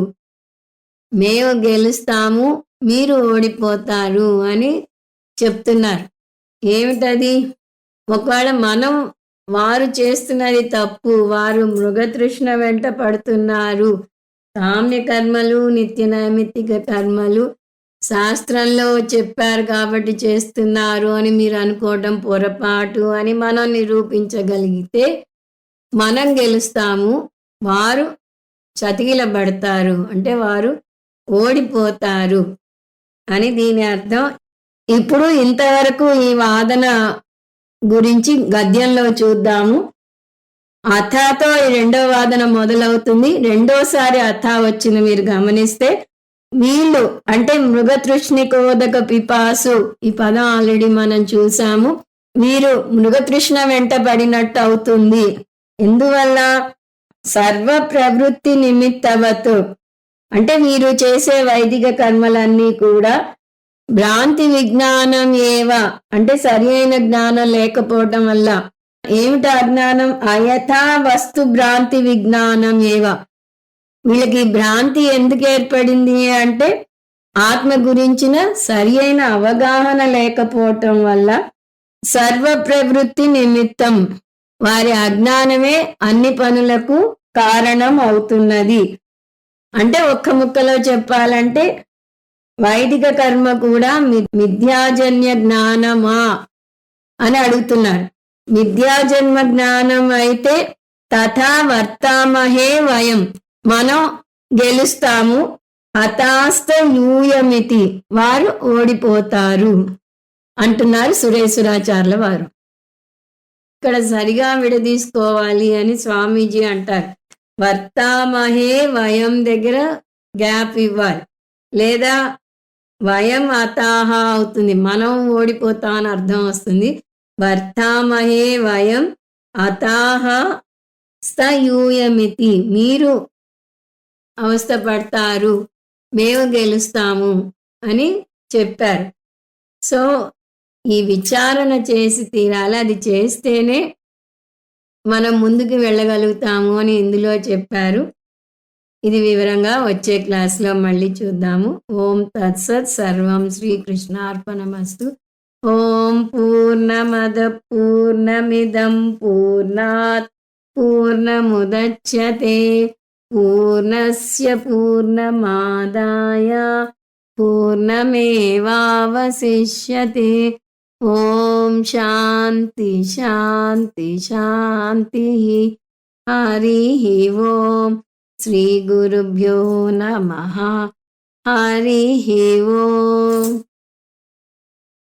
A: మేము గెలుస్తాము, మీరు ఓడిపోతారు అని చెప్తున్నారు. ఏమిటది? ఒకవేళ మనం వారు చేస్తున్నది తప్పు, వారు మృగతృష్ణ వెంట పడుతున్నారు, కామ్య కర్మలు, నిత్య నైమిత్తిక కర్మలు శాస్త్రంలో చెప్పారు కాబట్టి చేస్తున్నారు అని మీరు అనుకోవడం పొరపాటు అని మనం నిరూపించగలిగితే మనం గెలుస్తాము, వారు చతికిలబడతారు, అంటే వారు ఓడిపోతారు అని దీని అర్థం. ఇప్పుడు ఇంతవరకు ఈ వాదన గురించి గద్యంలో చూద్దాము. అథాతో ఈ రెండో వాదన మొదలవుతుంది. రెండోసారి అథా వచ్చింది మీరు గమనిస్తే. వీళ్ళు అంటే మృగతృష్ణికోదక పిపాసు, ఈ పదం ఆల్రెడీ మనం చూసాము. వీరు మృగతృష్ణ వెంట పడినట్టు అవుతుంది. ఎందువల్ల? సర్వ ప్రవృత్తి నిమిత్తవత్, అంటే మీరు చేసే వైదిక కర్మలన్నీ కూడా భ్రాంతి విజ్ఞానం ఏవ, అంటే సరి అయిన జ్ఞానం లేకపోవటం వల్ల. ఏమిటి అజ్ఞానం? అయథా వస్తు భ్రాంతి విజ్ఞానం ఏవ. వీళ్ళకి భ్రాంతి ఎందుకు ఏర్పడింది అంటే ఆత్మ గురించిన సరి అయిన అవగాహన లేకపోవటం వల్ల. సర్వ ప్రవృత్తి నిమిత్తం, వారి అజ్ఞానమే అన్ని పనులకు కారణం అవుతున్నది. అంటే ఒక్క ముక్కలో చెప్పాలంటే వైదిక కర్మ కూడా మిథ్యాజన్య జ్ఞానమా అని అడుగుతున్నారు. మిథ్యాజన్మ జ్ఞానం అయితే తథా వర్తామహే వయం, మనం గెలుస్తాము. హతాస్త యూయమితి, వారు ఓడిపోతారు అంటున్నారు సురేశ్వరాచార్యుల వారు. ఇక్కడ సరిగా విడదీసుకోవాలి అని స్వామీజీ అంటారు. వర్తామహే వయం దగ్గర గ్యాప్ ఇవ్వాలి, లేదా వయం అతాహ అవుతుంది, మనం ఓడిపోతాం అని అర్థం వస్తుంది. వర్తామహే వయం అతాహ స్తయూయమితి, మీరు అవస్థపడతారు, మేము గెలుస్తాము అని చెప్పారు. సో ఈ విచారణ చేసి తీరాలి. అది చేస్తేనే మనం ముందుకు వెళ్ళగలుగుతాము అని ఇందులో చెప్పారు. ఇది వివరంగా వచ్చే క్లాస్లో మళ్ళీ చూద్దాము. ఓం తత్సత్. సర్వం శ్రీకృష్ణార్పణమస్తు. ఓం పూర్ణమద పూర్ణమిదం పూర్ణాత్ పూర్ణముదచ్యతే పూర్ణస్య పూర్ణమాదాయ పూర్ణమేవావశిష్యతే. ఓం శాంతి శాంతి శాంతి. హరి ఓం. శ్రీ గురుభ్యో నమః. హరి ఓం.